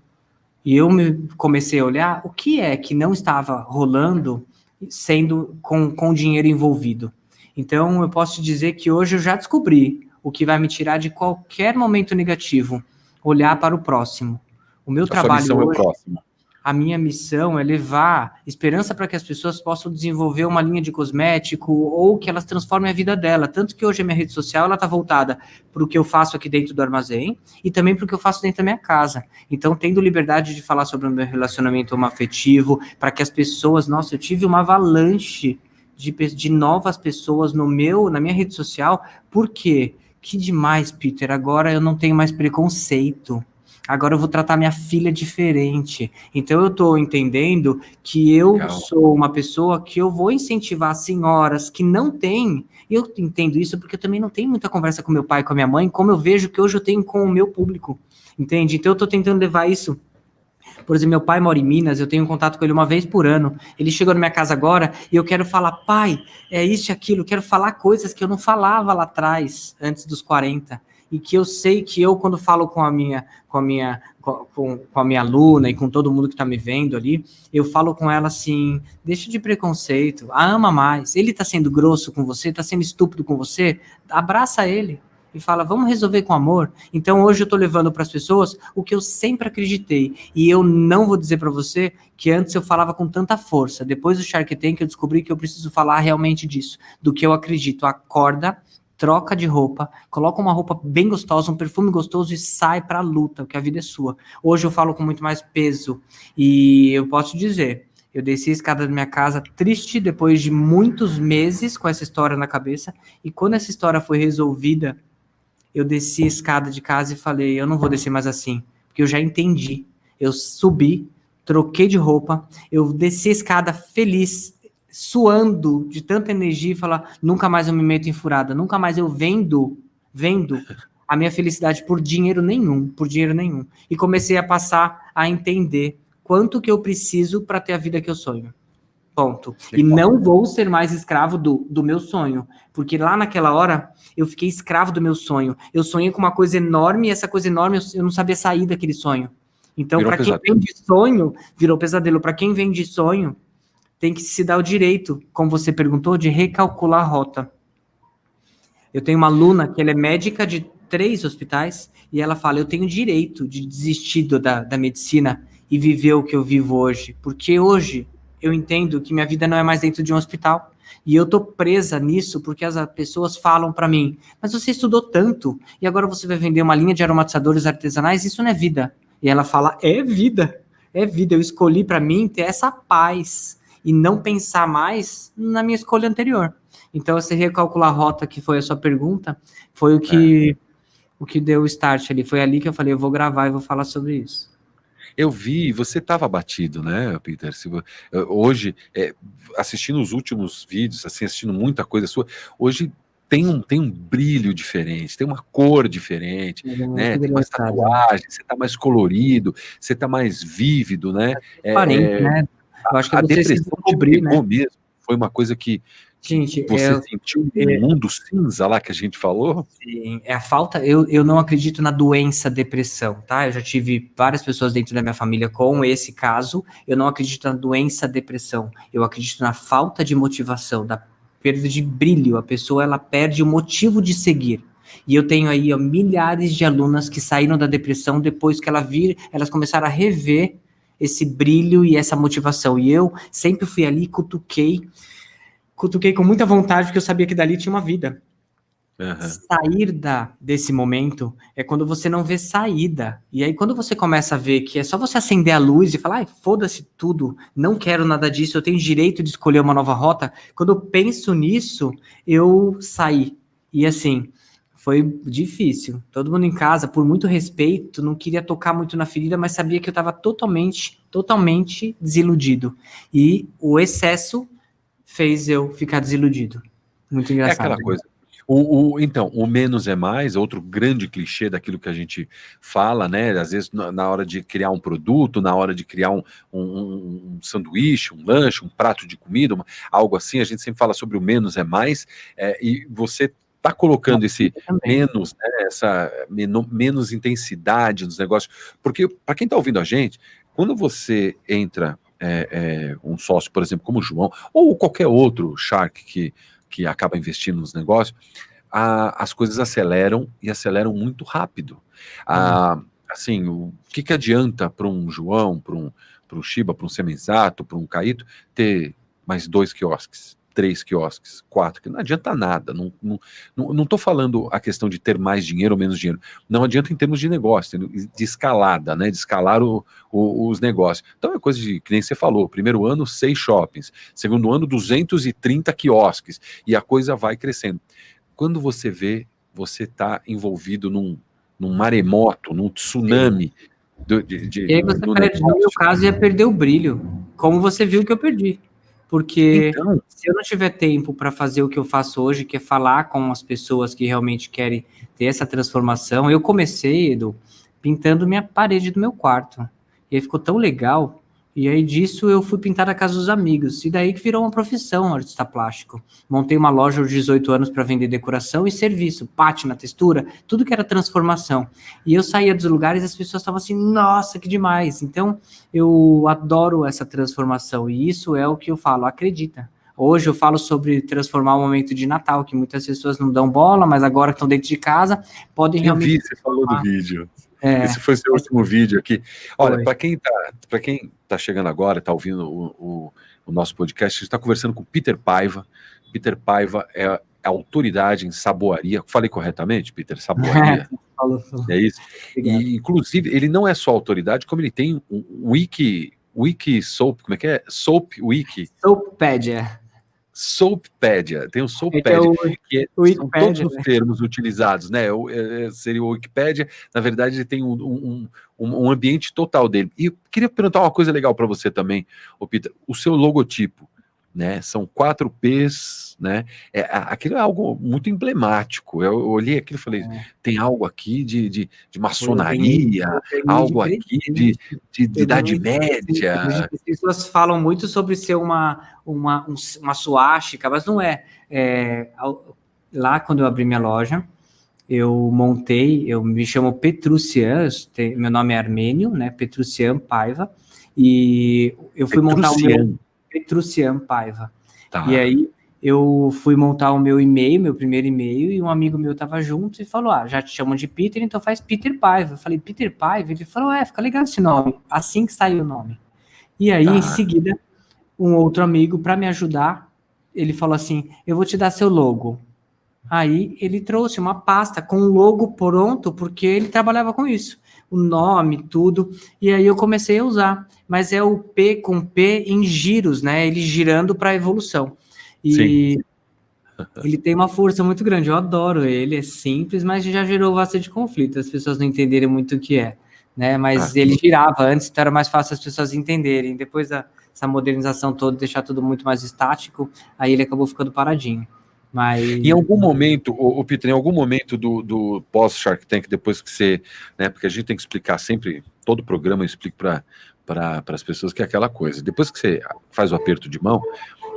E eu comecei a olhar o que é que não estava rolando sendo com dinheiro envolvido. Então, eu posso te dizer que hoje eu já descobri o que vai me tirar de qualquer momento negativo, olhar para o próximo. O meu A sua trabalho missão é o hoje, próximo. a minha missão é levar esperança para que as pessoas possam desenvolver uma linha de cosmético ou que elas transformem a vida dela. Tanto que hoje a minha rede social ela está voltada para o que eu faço aqui dentro do armazém e também para o que eu faço dentro da minha casa. Então, tendo liberdade de falar sobre o meu relacionamento homoafetivo, para que as pessoas... Nossa, eu tive uma avalanche de novas pessoas na minha rede social. Por quê? Que demais, Peter. Agora eu não tenho mais preconceito. Agora eu vou tratar minha filha diferente. Então eu estou entendendo que eu Legal. sou uma pessoa que eu vou incentivar senhoras que não têm. Eu entendo isso porque eu também não tenho muita conversa com meu pai e com a minha mãe, como eu vejo que hoje eu tenho com o meu público. Entende? Então eu estou tentando levar isso. Por exemplo, meu pai mora em Minas, eu tenho contato com ele uma vez por ano. Ele chegou na minha casa agora e eu quero falar, pai, é isso e aquilo. Eu quero falar coisas que eu não falava lá atrás, antes dos 40. E que eu sei que eu, quando falo com a minha aluna e com todo mundo que está me vendo ali, eu falo com ela assim, deixa de preconceito, a ama mais. Ele está sendo grosso com você, está sendo estúpido com você, abraça ele e fala, vamos resolver com amor. Então hoje eu estou levando para as pessoas o que eu sempre acreditei. E eu não vou dizer para você que antes eu falava com tanta força. Depois do Shark Tank eu descobri que eu preciso falar realmente disso, do que eu acredito. Acorda, troca de roupa, coloca uma roupa bem gostosa, um perfume gostoso e sai para a luta, porque a vida é sua. Hoje eu falo com muito mais peso e eu posso dizer, eu desci a escada da minha casa triste depois de muitos meses com essa história na cabeça e quando essa história foi resolvida, eu desci a escada de casa e falei, eu não vou descer mais assim, porque eu já entendi. Eu subi, troquei de roupa, eu desci a escada feliz, suando de tanta energia e falar, nunca mais eu me meto em furada, nunca mais eu vendo a minha felicidade por dinheiro nenhum. E comecei a passar a entender quanto que eu preciso para ter a vida que eu sonho. Ponto. E não vou ser mais escravo do meu sonho, porque lá naquela hora eu fiquei escravo do meu sonho. Eu sonhei com uma coisa enorme e essa coisa enorme eu não sabia sair daquele sonho. Então, para quem vem de sonho, virou pesadelo. Para quem vem de sonho, tem que se dar o direito, como você perguntou, de recalcular a rota. Eu tenho uma aluna que ela é médica de 3 hospitais e ela fala, eu tenho direito de desistir da medicina e viver o que eu vivo hoje, porque hoje eu entendo que minha vida não é mais dentro de um hospital. E eu tô presa nisso porque as pessoas falam para mim, mas você estudou tanto e agora você vai vender uma linha de aromatizadores artesanais, isso não é vida. E ela fala, é vida. Eu escolhi para mim ter essa paz e não pensar mais na minha escolha anterior. Então, você recalcular a rota, que foi a sua pergunta, foi o que deu o start ali. Foi ali que eu falei, eu vou gravar e vou falar sobre isso. Eu vi, você estava abatido, né, Peter? Hoje, assistindo os últimos vídeos, assim, assistindo muita coisa sua, hoje tem um brilho diferente, tem uma cor diferente, né? Tem mais tatuagem, você está mais colorido, você está mais vívido, né? Aparente, né? Eu acho que a você depressão se descobrir, né? mesmo, foi uma coisa que Gente, você sentiu um mundo cinza lá que a gente falou? Sim, é a falta. Eu não acredito na doença depressão, tá? Eu já tive várias pessoas dentro da minha família com esse caso. Eu não acredito na doença depressão. Eu acredito na falta de motivação, da perda de brilho. A pessoa ela perde o motivo de seguir. E eu tenho aí milhares de alunas que saíram da depressão depois que elas começaram a rever esse brilho e essa motivação. E eu sempre fui ali, cutuquei com muita vontade, porque eu sabia que dali tinha uma vida. Sair desse momento é quando você não vê saída. E aí, quando você começa a ver que é só você acender a luz e falar, ai, foda-se tudo, não quero nada disso, eu tenho direito de escolher uma nova rota. Quando eu penso nisso, eu saí. E assim, foi difícil. Todo mundo em casa, por muito respeito, não queria tocar muito na ferida, mas sabia que eu estava totalmente desiludido. E o excesso fez eu ficar desiludido. Muito engraçado. É aquela coisa. Então, o menos é mais, outro grande clichê daquilo que a gente fala, né? Às vezes, na hora de criar um produto, na hora de criar um sanduíche, um lanche, um prato de comida, algo assim, a gente sempre fala sobre o menos é mais, e você está colocando esse menos, né, essa menos intensidade nos negócios, porque para quem está ouvindo a gente, Quando você entra um sócio, por exemplo, como o João, ou qualquer outro Shark que acaba investindo nos negócios, as coisas aceleram e aceleram muito rápido. Assim, o que adianta para um João, para um Shiba, para um Semenzato, para um Caíto, ter mais 2 quiosques, 3 quiosques, 4, que não adianta nada. Não estou falando a questão de ter mais dinheiro ou menos dinheiro. Não adianta em termos de negócio, de escalada, né? De escalar os negócios. Então é coisa de, que nem você falou, primeiro ano, 6 shoppings, segundo ano, 230 quiosques, e a coisa vai crescendo. Quando você vê, você está envolvido num maremoto, num tsunami E aí você do perde, no meu negócio. caso, ia perder o brilho, como você viu que eu perdi. Porque Então, se eu não tiver tempo para fazer o que eu faço hoje, que é falar com as pessoas que realmente querem ter essa transformação, eu comecei, Edu, pintando minha parede do meu quarto. E aí ficou tão legal. E aí disso eu fui pintar a casa dos amigos. E daí que virou uma profissão, artista plástico. Montei uma loja aos 18 anos para vender decoração e serviço, pátina, textura, tudo que era transformação. E eu saía dos lugares e as pessoas estavam assim, nossa, que demais. Então, eu adoro essa transformação e isso é o que eu falo, acredita. Hoje eu falo sobre transformar o momento de Natal, que muitas pessoas não dão bola, mas agora que estão dentro de casa, podem eu vi, realmente... você falou do vídeo. É, Esse foi seu último vídeo aqui. Olha, foi. para quem tá chegando agora, está ouvindo o nosso podcast, a gente está conversando com Peter Paiva. Peter Paiva é a autoridade em saboaria. Falei corretamente, Peter? Saboaria? Falou. É isso? Obrigado. E, inclusive, ele não é só autoridade, como ele tem um Wiki Soap, como é que é? Soap Wiki. Soappedia. Soappedia, tem o Esse é Soappedia, que o são todos Wikipedia, os né? termos utilizados, né? Seria o Wikipedia, na verdade, ele tem um ambiente total dele. E eu queria perguntar uma coisa legal para você também, ô Peter, o seu logotipo, né? São 4 P's, né? Aquilo é algo muito emblemático. Eu olhei aquilo e falei, tem algo aqui de maçonaria, Eu ganhei de algo aqui presente. de Eu Idade ganhei de presente. Média. As pessoas falam muito sobre ser uma suástica, mas não é. Lá, quando eu abri minha loja, eu me chamo Petrucian, meu nome é armênio, né? Petrucian Paiva, e eu fui montar o meu Petrucian Paiva. E Tá. aí eu fui montar o meu e-mail, meu primeiro e-mail, e um amigo meu tava junto e falou, já te chamam de Peter, então faz Peter Paiva. Eu falei, Peter Paiva? Ele falou, fica legal esse nome. Assim que saiu o nome. E aí, em seguida, um outro amigo, para me ajudar, ele falou assim, eu vou te dar seu logo. Aí ele trouxe uma pasta com o logo pronto, porque ele trabalhava com isso. O nome, tudo. E aí eu comecei a usar. Mas é o P com P em giros, né? Ele girando para a evolução. E Sim. ele tem uma força muito grande. Eu adoro ele, é simples, mas já gerou bastante conflito. As pessoas não entenderem muito o que é, né? Mas ele girava antes, então era mais fácil as pessoas entenderem. Depois dessa modernização toda, deixar tudo muito mais estático, aí ele acabou ficando paradinho. Mas... Em algum momento, o Peter, em algum momento do pós-Shark Tank, depois que você, né, porque a gente tem que explicar sempre, todo programa eu explico para as pessoas que é aquela coisa, depois que você faz o aperto de mão,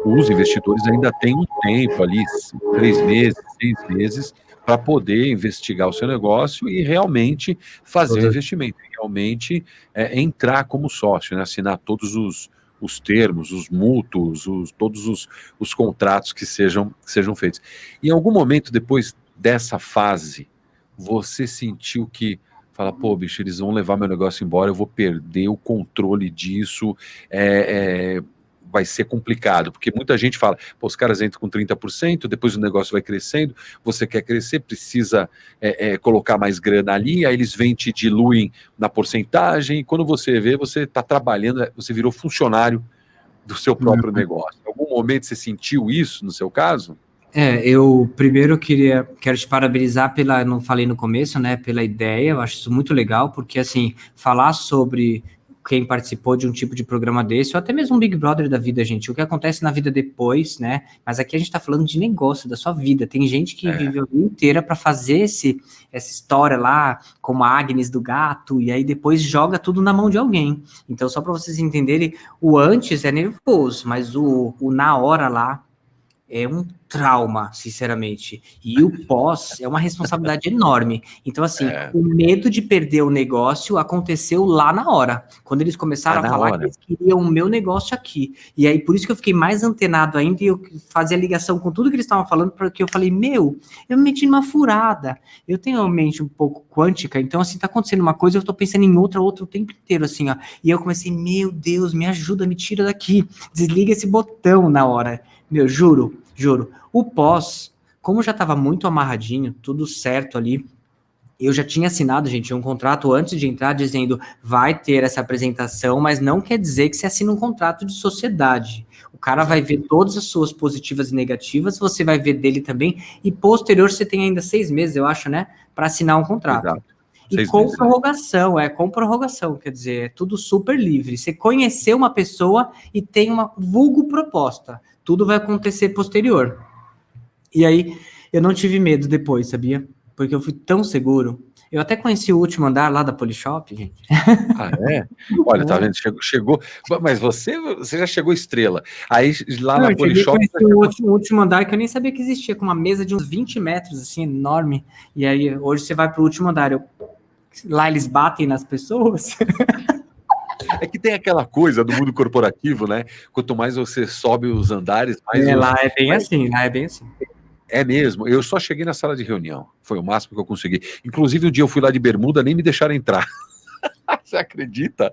os investidores ainda têm um tempo ali, 3 meses, 6 meses, para poder investigar o seu negócio e realmente fazer o investimento, realmente entrar como sócio, né, assinar todos os termos, os mútuos, todos os contratos que sejam feitos. Em algum momento, depois dessa fase, você sentiu que, fala, pô, bicho, eles vão levar meu negócio embora, eu vou perder o controle disso, vai ser complicado, porque muita gente fala, pô, os caras entram com 30%, depois o negócio vai crescendo, você quer crescer, precisa colocar mais grana ali, aí eles vêm e te diluem na porcentagem, e quando você vê, você está trabalhando, você virou funcionário do seu próprio negócio. Em algum momento você sentiu isso no seu caso? Eu primeiro quero te parabenizar não falei no começo, né, pela ideia, eu acho isso muito legal, porque assim, falar sobre quem participou de um tipo de programa desse, ou até mesmo um Big Brother da vida, gente, o que acontece na vida depois, né, mas aqui a gente tá falando de negócio, da sua vida, tem gente que vive a vida inteira para fazer essa história lá, como a Agnes do gato, e aí depois joga tudo na mão de alguém, então só para vocês entenderem, o antes é nervoso, mas o na hora lá, é um trauma, sinceramente. E o pós é uma responsabilidade enorme. Então, assim, o medo de perder o negócio aconteceu lá na hora. Quando eles começaram a falar que eles queriam o meu negócio aqui. E aí, por isso que eu fiquei mais antenado ainda e eu fazia ligação com tudo que eles estavam falando, porque eu falei, eu me meti numa furada. Eu tenho uma mente um pouco quântica, então, assim, tá acontecendo uma coisa, eu tô pensando em outra o tempo inteiro, assim, ó. E eu comecei, meu Deus, me ajuda, me tira daqui. Desliga esse botão na hora. Juro. O pós, como já estava muito amarradinho, tudo certo ali, eu já tinha assinado, gente, um contrato antes de entrar dizendo vai ter essa apresentação, mas não quer dizer que você assina um contrato de sociedade. O cara vai ver todas as suas positivas e negativas, você vai ver dele também, e posterior você tem ainda 6 meses, eu acho, né, para assinar um contrato. Exato. E com prorrogação, quer dizer, é tudo super livre. Você conheceu uma pessoa e tem uma vulgo proposta. Tudo vai acontecer posterior. E aí, eu não tive medo depois, sabia? Porque eu fui tão seguro. Eu até conheci o último andar lá da Polishop, gente. Ah, é? Olha, tá vendo? Chegou. Mas você já chegou estrela. Aí lá na Polishop. Eu conheci o último andar que eu nem sabia que existia, com uma mesa de uns 20 metros, assim, enorme. E aí, hoje você vai pro último andar. Lá eles batem nas pessoas. É que tem aquela coisa do mundo corporativo, né? Quanto mais você sobe os andares, mais. Lá é bem assim. É mesmo. Eu só cheguei na sala de reunião. Foi o máximo que eu consegui. Inclusive, um dia eu fui lá de bermuda, nem me deixaram entrar. Você acredita?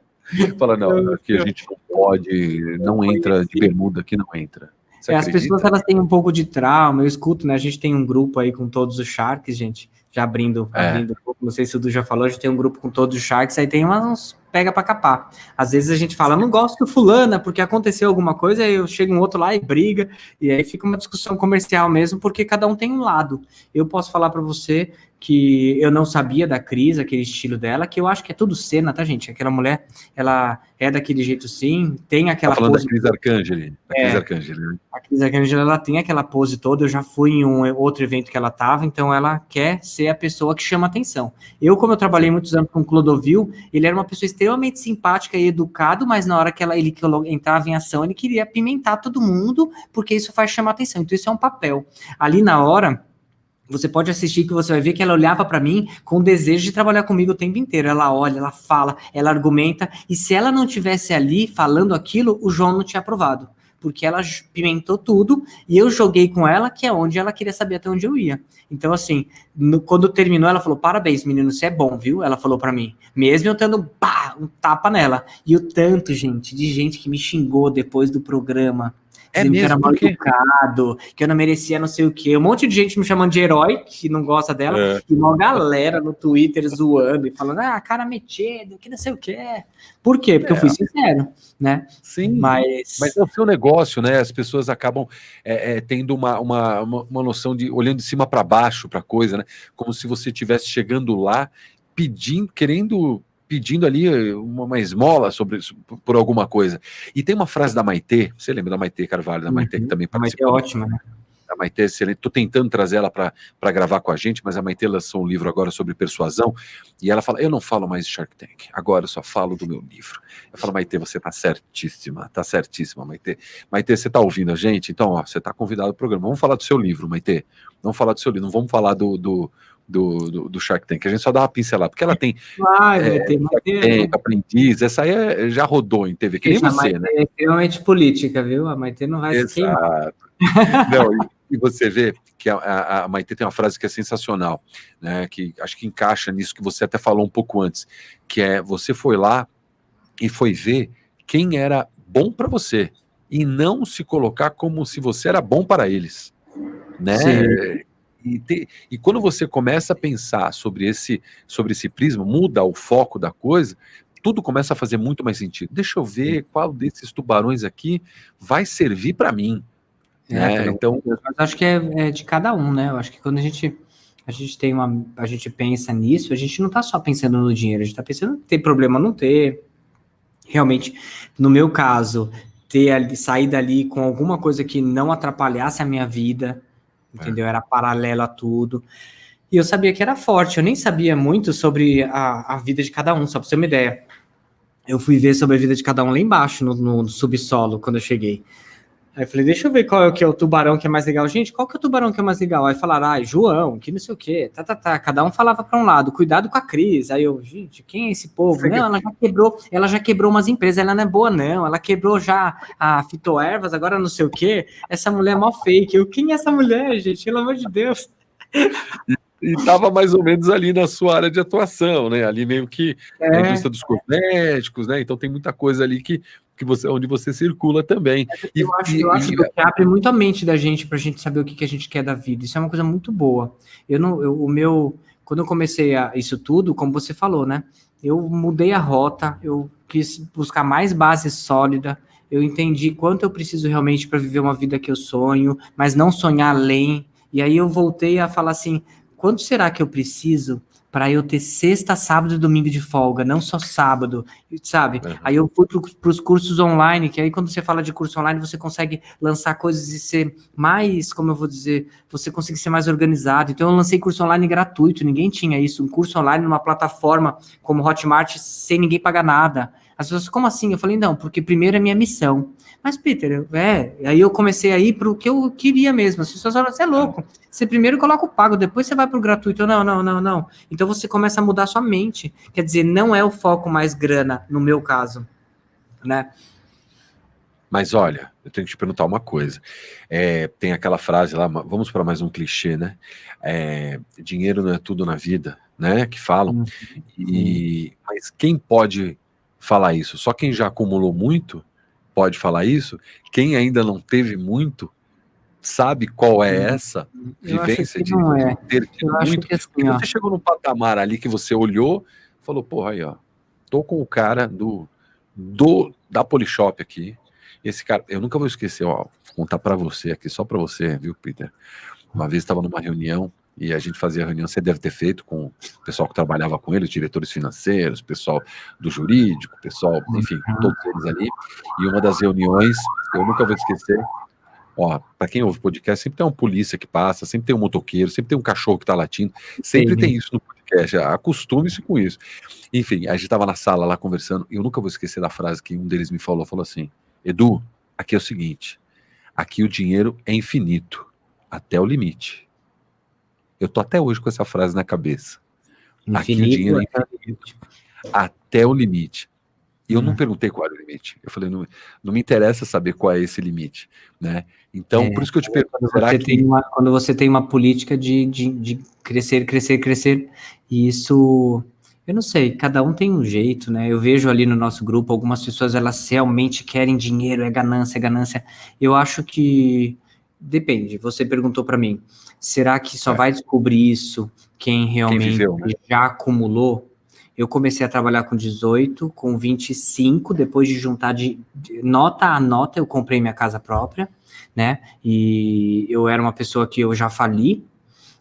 Fala, não, aqui a gente não pode, não entra de bermuda, aqui não entra. As pessoas, elas têm um pouco de trauma, eu escuto, né? A gente tem um grupo aí com todos os Sharks, gente. Já abrindo um pouco, não sei se o Du já falou, a gente tem um grupo com todos os Sharks, aí tem uns pega pra capar. Às vezes a gente fala, não gosto do fulana, porque aconteceu alguma coisa, aí eu chego um outro lá e briga, e aí fica uma discussão comercial mesmo, porque cada um tem um lado. Eu posso falar pra você que eu não sabia da Cris, aquele estilo dela, que eu acho que é tudo cena, tá, gente? Aquela mulher, ela é daquele jeito sim, tem aquela falando pose... da Cris Arcangeli. Né? A Cris Arcangeli, ela tem aquela pose toda, eu já fui em um outro evento que ela tava, então ela quer ser a pessoa que chama atenção. Eu, como eu trabalhei muitos anos com o Clodovil, ele era uma pessoa extremamente simpática e educado, mas na hora que ele entrava em ação, ele queria apimentar todo mundo, porque isso faz chamar atenção, então isso é um papel. Ali na hora... Você pode assistir que você vai ver que ela olhava para mim com desejo de trabalhar comigo o tempo inteiro. Ela olha, ela fala, ela argumenta. E se ela não tivesse ali falando aquilo, o João não tinha aprovado. Porque ela pimentou tudo e eu joguei com ela, que é onde ela queria saber até onde eu ia. Então, assim, quando terminou, ela falou, parabéns, menino, você é bom, viu? Ela falou para mim. Mesmo eu dando um tapa nela. E o tanto, gente, de gente que me xingou depois do programa. É mesmo, que era mal educado, que eu não merecia não sei o quê. Um monte de gente me chamando de herói, que não gosta dela, e uma galera no Twitter zoando e falando, cara metido, que não sei o quê. Por quê? Porque eu fui sincero, né? Sim, mas é o seu negócio, né? As pessoas acabam tendo uma noção de olhando de cima para baixo para a coisa, né? Como se você estivesse chegando lá, pedindo ali uma esmola por alguma coisa. E tem uma frase da Maitê, você lembra da Maitê Carvalho, da Maitê que também participou? A Maitê é ótima, né? A Maitê é excelente. Estou tentando trazer ela para gravar com a gente, mas a Maitê lançou um livro agora sobre persuasão, e ela fala, eu não falo mais de Shark Tank, agora eu só falo do meu livro. Eu falo, Maitê, você está certíssima, Maitê. Maitê, você está ouvindo a gente? Então, você está convidado ao programa. Vamos falar do seu livro, Maitê. Vamos falar do seu livro, não vamos falar do Shark Tank, a gente só dá uma pincelada, porque ela tem aprendiz, essa aí já rodou em TV, que nem você, né? É extremamente política, viu? A Maitê não vai se queimar. Não, e você vê que a Maitê tem uma frase que é sensacional, né? Que acho que encaixa nisso que você até falou um pouco antes, que é, você foi lá e foi ver quem era bom para você, e não se colocar como se você era bom para eles, né? Sim. E quando você começa a pensar sobre esse prisma, muda o foco da coisa, tudo começa a fazer muito mais sentido. Deixa eu ver qual desses tubarões aqui vai servir para mim. Então, mas acho que é de cada um, né? Eu acho que quando a gente pensa nisso, a gente não está só pensando no dinheiro, a gente está pensando em ter problema não ter. Realmente, no meu caso, sair dali com alguma coisa que não atrapalhasse a minha vida, entendeu? Era paralelo a tudo. E eu sabia que era forte, eu nem sabia muito sobre a vida de cada um, só para você ter uma ideia. Eu fui ver sobre a vida de cada um lá embaixo, no subsolo, quando eu cheguei. Aí eu falei, deixa eu ver qual é o que é o tubarão que é mais legal. Gente, qual que é o tubarão que é mais legal? Aí falaram, João, que não sei o quê, Cada um falava para um lado, cuidado com a Cris. Aí eu, gente, quem é esse povo? Não, ela já quebrou umas empresas, ela não é boa não, ela quebrou já a Fitoervas, agora não sei o quê. Essa mulher é mó fake. Eu, quem é essa mulher, gente? Pelo amor de Deus. E estava mais ou menos ali na sua área de atuação, né? Ali meio que na indústria dos cosméticos, né? Então tem muita coisa ali que onde você circula também. Eu acho que abre muito a mente da gente para a gente saber o que a gente quer da vida. Isso é uma coisa muito boa. Quando eu comecei isso tudo, como você falou, né? Eu mudei a rota, eu quis buscar mais base sólida. Eu entendi quanto eu preciso realmente para viver uma vida que eu sonho, mas não sonhar além. E aí eu voltei a falar assim, quanto será que eu preciso para eu ter sexta, sábado e domingo de folga, não só sábado, sabe? Uhum. Aí eu fui para os cursos online, que aí quando você fala de curso online, você consegue lançar coisas e ser mais, como eu vou dizer, você consegue ser mais organizado. Então eu lancei curso online gratuito, ninguém tinha isso, um curso online numa plataforma como Hotmart, sem ninguém pagar nada. As pessoas, como assim? Eu falei, não, porque primeiro é minha missão. Mas, Peter, aí eu comecei a ir para o que eu queria mesmo. As pessoas falam, você é louco. Você primeiro coloca o pago, depois você vai para o gratuito. Não. Então você começa a mudar sua mente. Quer dizer, não é o foco mais grana, no meu caso, né? Mas olha, eu tenho que te perguntar uma coisa. Tem aquela frase lá, vamos para mais um clichê, né? Dinheiro não é tudo na vida, né? Que falam. Mas quem pode falar isso? Só quem já acumulou muito pode falar isso. Quem ainda não teve muito sabe qual é essa vivência de ter tido muito. Que assim, porque você chegou num patamar ali que você olhou, falou, porra, aí, ó, tô com o cara da Polishop aqui. Esse cara, eu nunca vou esquecer, ó, vou contar para você aqui, só para você, viu, Peter? Uma vez estava numa reunião e a gente fazia reunião, você deve ter feito com o pessoal que trabalhava com ele, os diretores financeiros, pessoal do jurídico, pessoal, enfim, todos eles ali. E uma das reuniões, eu nunca vou esquecer, ó, para quem ouve podcast, sempre tem uma polícia que passa, sempre tem um motoqueiro, sempre tem um cachorro que tá latindo, sempre tem isso no podcast, acostume-se com isso. Enfim, a gente tava na sala lá conversando, e eu nunca vou esquecer da frase que um deles me falou assim, Edu, aqui é o seguinte, aqui o dinheiro é infinito, até o limite. Eu tô até hoje com essa frase na cabeça. Infinito, aqui o dinheiro é infinito, até o limite. E eu não perguntei qual era o limite. Eu falei, não me interessa saber qual é esse limite, né? Então, por isso que eu te pergunto, quando você tem uma política de crescer, e isso, eu não sei, cada um tem um jeito, né? Eu vejo ali no nosso grupo, algumas pessoas, elas realmente querem dinheiro, é ganância. Eu acho que depende. Você perguntou para mim, será que só vai descobrir isso quem realmente viveu, né? Já acumulou? Eu comecei a trabalhar com 18, com 25, depois de juntar de nota a nota, eu comprei minha casa própria, né? E eu era uma pessoa que eu já fali.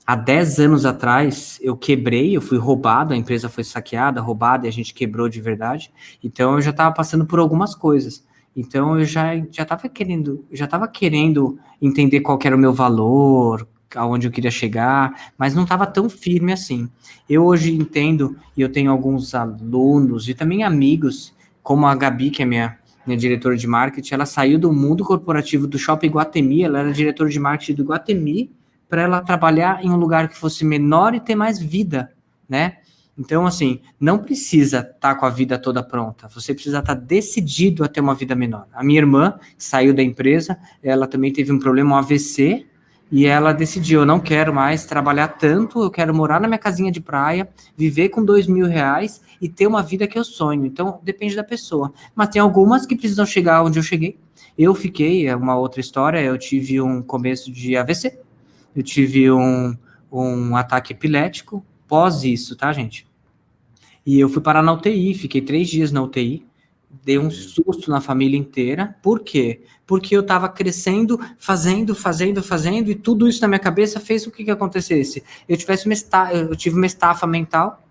Há 10 anos atrás, eu quebrei, eu fui roubado, a empresa foi saqueada, roubada, e a gente quebrou de verdade. Então, eu já estava passando por algumas coisas. Então, eu já estava querendo entender qual que era o meu valor, aonde eu queria chegar, mas não estava tão firme assim. Eu hoje entendo, e eu tenho alguns alunos e também amigos, como a Gabi, que é minha diretora de marketing, ela saiu do mundo corporativo do Shopping Iguatemi, ela era diretora de marketing do Iguatemi, para ela trabalhar em um lugar que fosse menor e ter mais vida, né? Então, assim, não precisa estar com a vida toda pronta, você precisa estar decidido a ter uma vida menor. A minha irmã saiu da empresa, ela também teve um problema, um AVC, e ela decidiu, eu não quero mais trabalhar tanto, eu quero morar na minha casinha de praia, viver com R$2.000 e ter uma vida que eu sonho. Então, depende da pessoa. Mas tem algumas que precisam chegar onde eu cheguei. Eu fiquei, é uma outra história, eu tive um começo de AVC, eu tive um ataque epilético pós isso, tá, gente? E eu fui parar na UTI, fiquei 3 dias na UTI, dei um susto na família inteira. Por quê? Porque eu tava crescendo, fazendo, e tudo isso na minha cabeça fez o que acontecesse. Eu tive uma estafa mental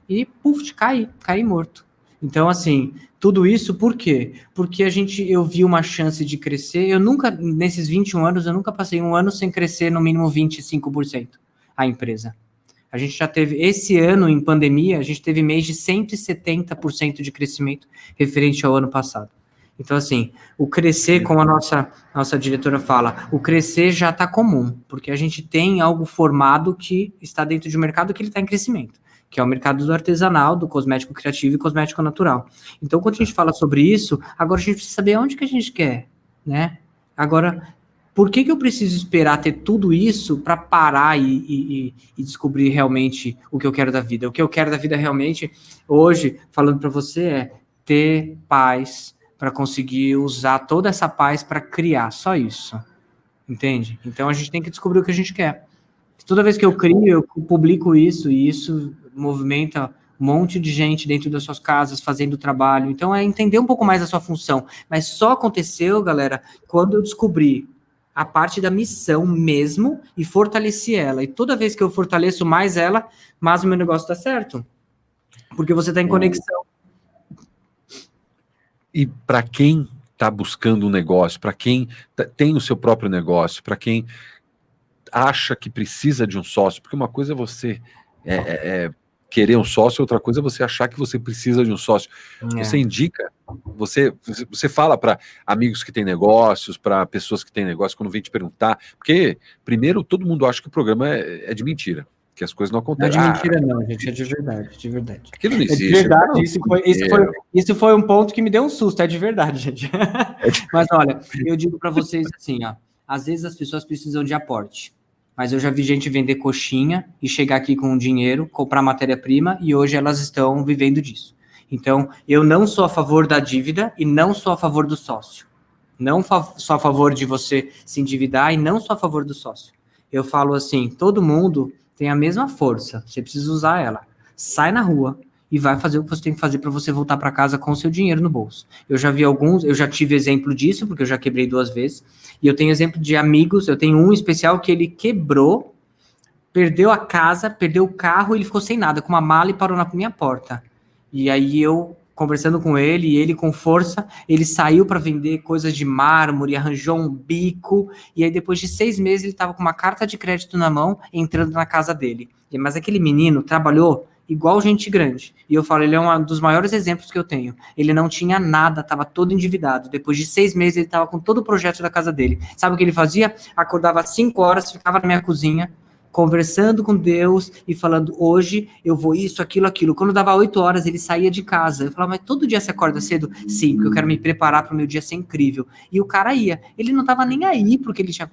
e, puf, caí morto. Então, assim, tudo isso por quê? Porque eu vi uma chance de crescer. Nesses 21 anos, eu nunca passei um ano sem crescer no mínimo 25% a empresa. A gente já teve, esse ano em pandemia, a gente teve mês de 170% de crescimento referente ao ano passado. Então, assim, o crescer, como a nossa diretora fala, o crescer já está comum, porque a gente tem algo formado que está dentro de um mercado que ele está em crescimento, que é o mercado do artesanal, do cosmético criativo e cosmético natural. Então, quando a gente fala sobre isso, agora a gente precisa saber onde que a gente quer, né? Agora, por que eu preciso esperar ter tudo isso para parar e descobrir realmente o que eu quero da vida? O que eu quero da vida realmente, hoje, falando para você, é ter paz, para conseguir usar toda essa paz para criar, só isso, entende? Então a gente tem que descobrir o que a gente quer. Toda vez que eu crio, eu publico isso, e isso movimenta um monte de gente dentro das suas casas, fazendo trabalho. Então é entender um pouco mais a sua função. Mas só aconteceu, galera, quando eu descobri a parte da missão mesmo e fortaleci ela. E toda vez que eu fortaleço mais ela, mais o meu negócio dá certo. Porque você está em conexão. E para quem está buscando um negócio, para quem tem o seu próprio negócio, para quem acha que precisa de um sócio, porque uma coisa é você querer um sócio, outra coisa é você achar que você precisa de um sócio. Você indica, você fala para amigos que têm negócios, para pessoas que têm negócio, quando vem te perguntar, porque primeiro todo mundo acha que o programa é de mentira, que as coisas não acontecem. Não é de mentira não, gente, é de verdade, de verdade. Aquilo não existe. É de verdade, isso foi um ponto que me deu um susto, é de verdade, gente. Mas olha, eu digo para vocês assim, ó, às vezes as pessoas precisam de aporte, mas eu já vi gente vender coxinha e chegar aqui com dinheiro, comprar matéria-prima, e hoje elas estão vivendo disso. Então, eu não sou a favor da dívida e não sou a favor do sócio. Não sou a favor de você se endividar e não sou a favor do sócio. Eu falo assim, todo mundo tem a mesma força, você precisa usar ela. Sai na rua e vai fazer o que você tem que fazer para você voltar para casa com o seu dinheiro no bolso. Eu já vi alguns, eu já tive exemplo disso, porque eu já quebrei 2 vezes, e eu tenho exemplo de amigos, eu tenho um especial que ele quebrou, perdeu a casa, perdeu o carro, ele ficou sem nada, com uma mala e parou na minha porta. E aí eu, conversando com ele, e ele com força, ele saiu para vender coisas de mármore, arranjou um bico, e aí depois de 6 meses ele estava com uma carta de crédito na mão, entrando na casa dele. Mas aquele menino trabalhou igual gente grande. E eu falo, ele é um dos maiores exemplos que eu tenho. Ele não tinha nada, estava todo endividado. Depois de 6 meses ele estava com todo o projeto da casa dele. Sabe o que ele fazia? Acordava às 5 horas, ficava na minha cozinha, conversando com Deus e falando, hoje eu vou isso, aquilo. Quando dava 8 horas, ele saía de casa. Eu falava, mas todo dia você acorda cedo? Sim, porque eu quero me preparar para o meu dia ser incrível. E o cara ia. Ele não estava nem aí porque ele tinha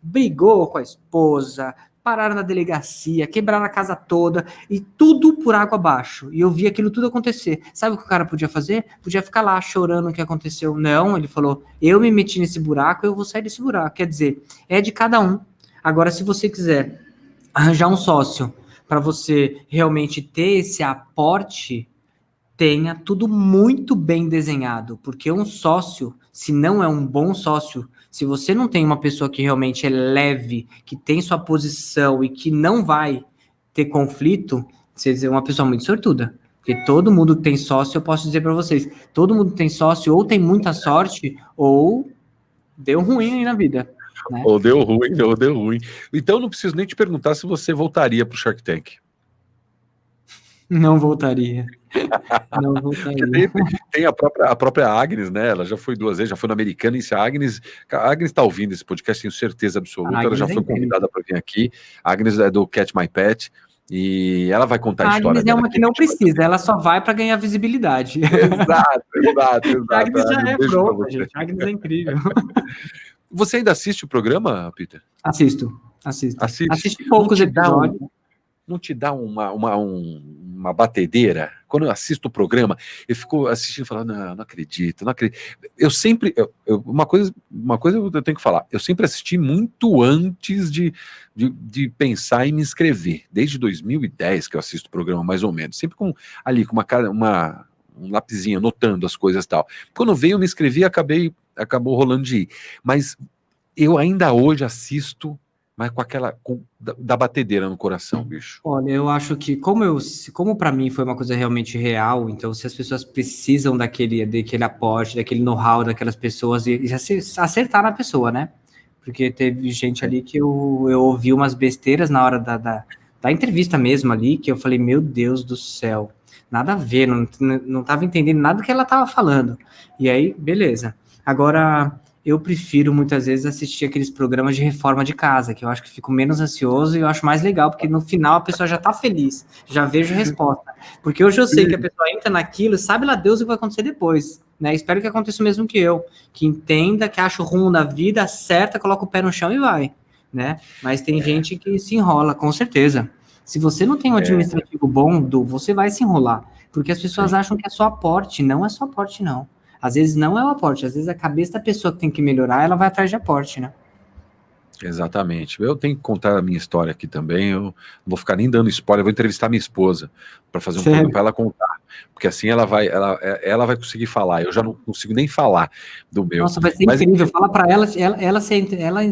brigou com a esposa, pararam na delegacia, quebraram a casa toda e tudo por água abaixo. E eu vi aquilo tudo acontecer. Sabe o que o cara podia fazer? Podia ficar lá chorando o que aconteceu. Não, ele falou, eu me meti nesse buraco, eu vou sair desse buraco. Quer dizer, é de cada um. Agora, se você quiser arranjar um sócio para você realmente ter esse aporte, tenha tudo muito bem desenhado, porque um sócio, se não é um bom sócio, se você não tem uma pessoa que realmente é leve, que tem sua posição e que não vai ter conflito, você é uma pessoa muito sortuda. Porque todo mundo que tem sócio, eu posso dizer para vocês, todo mundo que tem sócio ou tem muita sorte ou deu ruim aí na vida. Né? Ou deu ruim. Então não preciso nem te perguntar se você voltaria para o Shark Tank. Não voltaria. Não voltaria. Tem a própria Agnes, né? Ela já foi 2 vezes, já foi no Americana. E se a Agnes está ouvindo esse podcast, tenho certeza absoluta. Ela já foi convidada para vir aqui. A Agnes é do Catch My Pet. E ela vai contar a história dela. A Agnes é uma que não precisa, ela só vai para ganhar visibilidade. Exato. A Agnes já é pronta, gente. A Agnes é incrível. Você ainda assiste o programa, Peter? Assisto. Assisto poucos episódios. Não te dá uma batedeira? Quando eu assisto o programa, eu fico assistindo e falando, não acredito. Eu sempre, uma coisa eu tenho que falar, eu sempre assisti muito antes de pensar em me inscrever. Desde 2010 que eu assisto o programa, mais ou menos. Sempre um lapisinho, anotando as coisas e tal. Quando veio, eu me inscrevi e acabou rolando de ir. Mas eu ainda hoje assisto, mas com aquela da batedeira no coração, bicho. Olha, eu acho que como para mim foi uma coisa realmente real, então se as pessoas precisam daquele aporte, daquele know-how daquelas pessoas e acertar na pessoa, né? Porque teve gente ali que eu ouvi umas besteiras na hora da entrevista mesmo ali, que eu falei, meu Deus do céu. nada a ver, não tava entendendo nada do que ela tava falando. E aí, beleza. Agora, eu prefiro muitas vezes assistir aqueles programas de reforma de casa, que eu acho que fico menos ansioso e eu acho mais legal, porque no final a pessoa já tá feliz, já vejo a resposta. Porque hoje eu sei que a pessoa entra naquilo, sabe lá Deus o que vai acontecer depois, né? Espero que aconteça o mesmo que eu, que entenda, que acha o rumo da vida, acerta, coloca o pé no chão e vai, né? Mas tem gente que se enrola, com certeza. Se você não tem um administrativo bom, você vai se enrolar, porque as pessoas acham que é só aporte, não é só aporte, não. Às vezes não é o aporte, às vezes a cabeça da pessoa que tem que melhorar, ela vai atrás de aporte, né? Exatamente. Eu tenho que contar a minha história aqui também. Eu não vou ficar nem dando spoiler, eu vou entrevistar minha esposa para fazer um programa para ela contar. Porque assim ela vai conseguir falar. Eu já não consigo nem falar do meu. Nossa, vai ser incrível. Fala para ela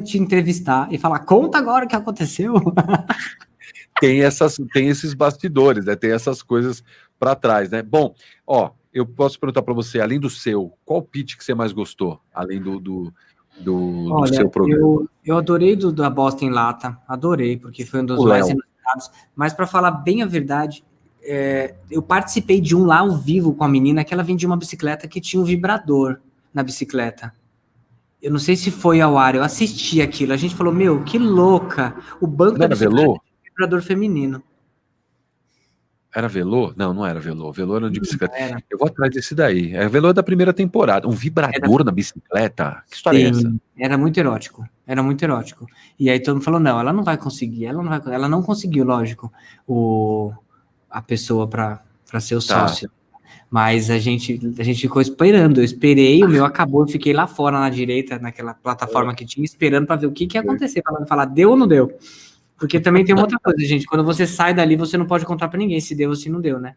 te entrevistar e falar, conta agora o que aconteceu. Tem esses bastidores, né? Tem essas coisas para trás, né? Bom, ó, eu posso perguntar para você, além do seu, qual pitch que você mais gostou, além do Olha, seu programa? eu adorei da Bosta em Lata, adorei, porque foi um dos mais inusitados. Mas para falar bem a verdade, eu participei de um lá ao vivo com a menina que ela vendia uma bicicleta que tinha um vibrador na bicicleta. Eu não sei se foi ao ar, eu assisti aquilo. A gente falou, meu, que louca! O banco Não da era bicicleta velô? tinha um vibrador feminino. Era velô? Não, não era velô. Velô era de bicicleta. Era. Eu vou atrás desse daí. É velô da primeira temporada. Um vibrador na bicicleta? Que história é essa? Sim, era muito erótico. Era muito erótico. E aí todo mundo falou, não, ela não vai conseguir, ela não conseguiu, lógico, a pessoa para ser o Tá. sócio. Mas a gente ficou esperando. Eu esperei, o meu acabou, eu fiquei lá fora na direita, naquela plataforma que tinha, esperando para ver o que ia acontecer, para falar, deu ou não deu? Porque também tem uma outra coisa, gente. Quando você sai dali, você não pode contar para ninguém se deu ou se não deu, né?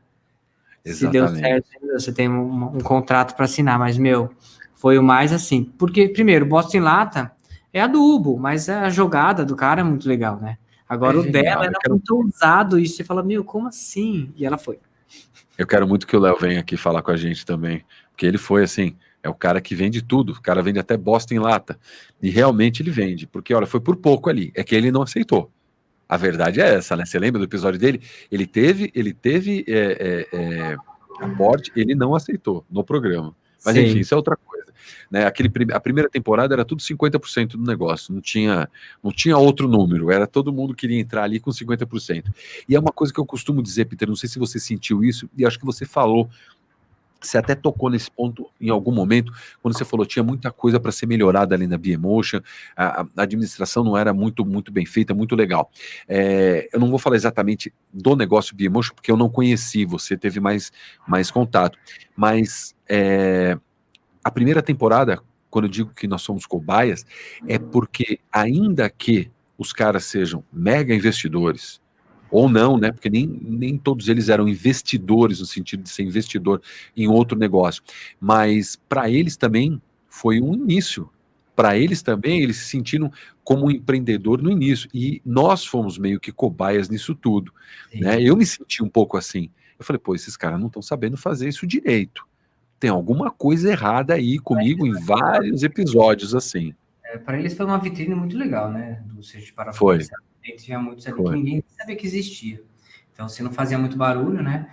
Se deu certo, Exatamente. você tem um contrato para assinar, mas, meu, foi o mais assim. Porque, primeiro, Bosta em Lata é adubo, mas a jogada do cara é muito legal, né? Agora, É o dela genial. era muito ousado e você fala, meu, como assim? E ela foi. Eu quero muito que o Léo venha aqui falar com a gente também. Porque ele foi assim, é o cara que vende tudo. O cara vende até bosta em lata. E realmente ele vende. Porque, olha, foi por pouco ali. É que ele não aceitou. A verdade é essa, né? Você lembra do episódio dele? Ele teve aporte, ele não aceitou no programa. Mas enfim, Sei. isso é outra coisa. Né? A primeira temporada era tudo 50% do negócio, não tinha outro número, era todo mundo queria entrar ali com 50%. E é uma coisa que eu costumo dizer, Peter, não sei se você sentiu isso, e acho que você falou. Você até tocou nesse ponto em algum momento, quando você falou tinha muita coisa para ser melhorada ali na Biemotion, a administração não era muito bem feita, muito legal. Eu não vou falar exatamente do negócio Biemotion, porque eu não conheci, você teve mais contato, mas a primeira temporada, quando eu digo que nós somos cobaias, é porque ainda que os caras sejam mega investidores, ou não, né? Porque nem todos eles eram investidores no sentido de ser investidor em outro negócio. Mas para eles também foi um início. Para eles também, eles se sentiram como um empreendedor no início. E nós fomos meio que cobaias nisso tudo. Né? Eu me senti um pouco assim. Eu falei, pô, esses caras não estão sabendo fazer isso direito. Tem alguma coisa errada aí comigo em vários episódios assim. Para eles foi uma vitrine muito legal, né? Se a gente parar para Foi. pensar. Tinha muitos ali que ninguém sabia que existia. Então, se não fazia muito barulho, né?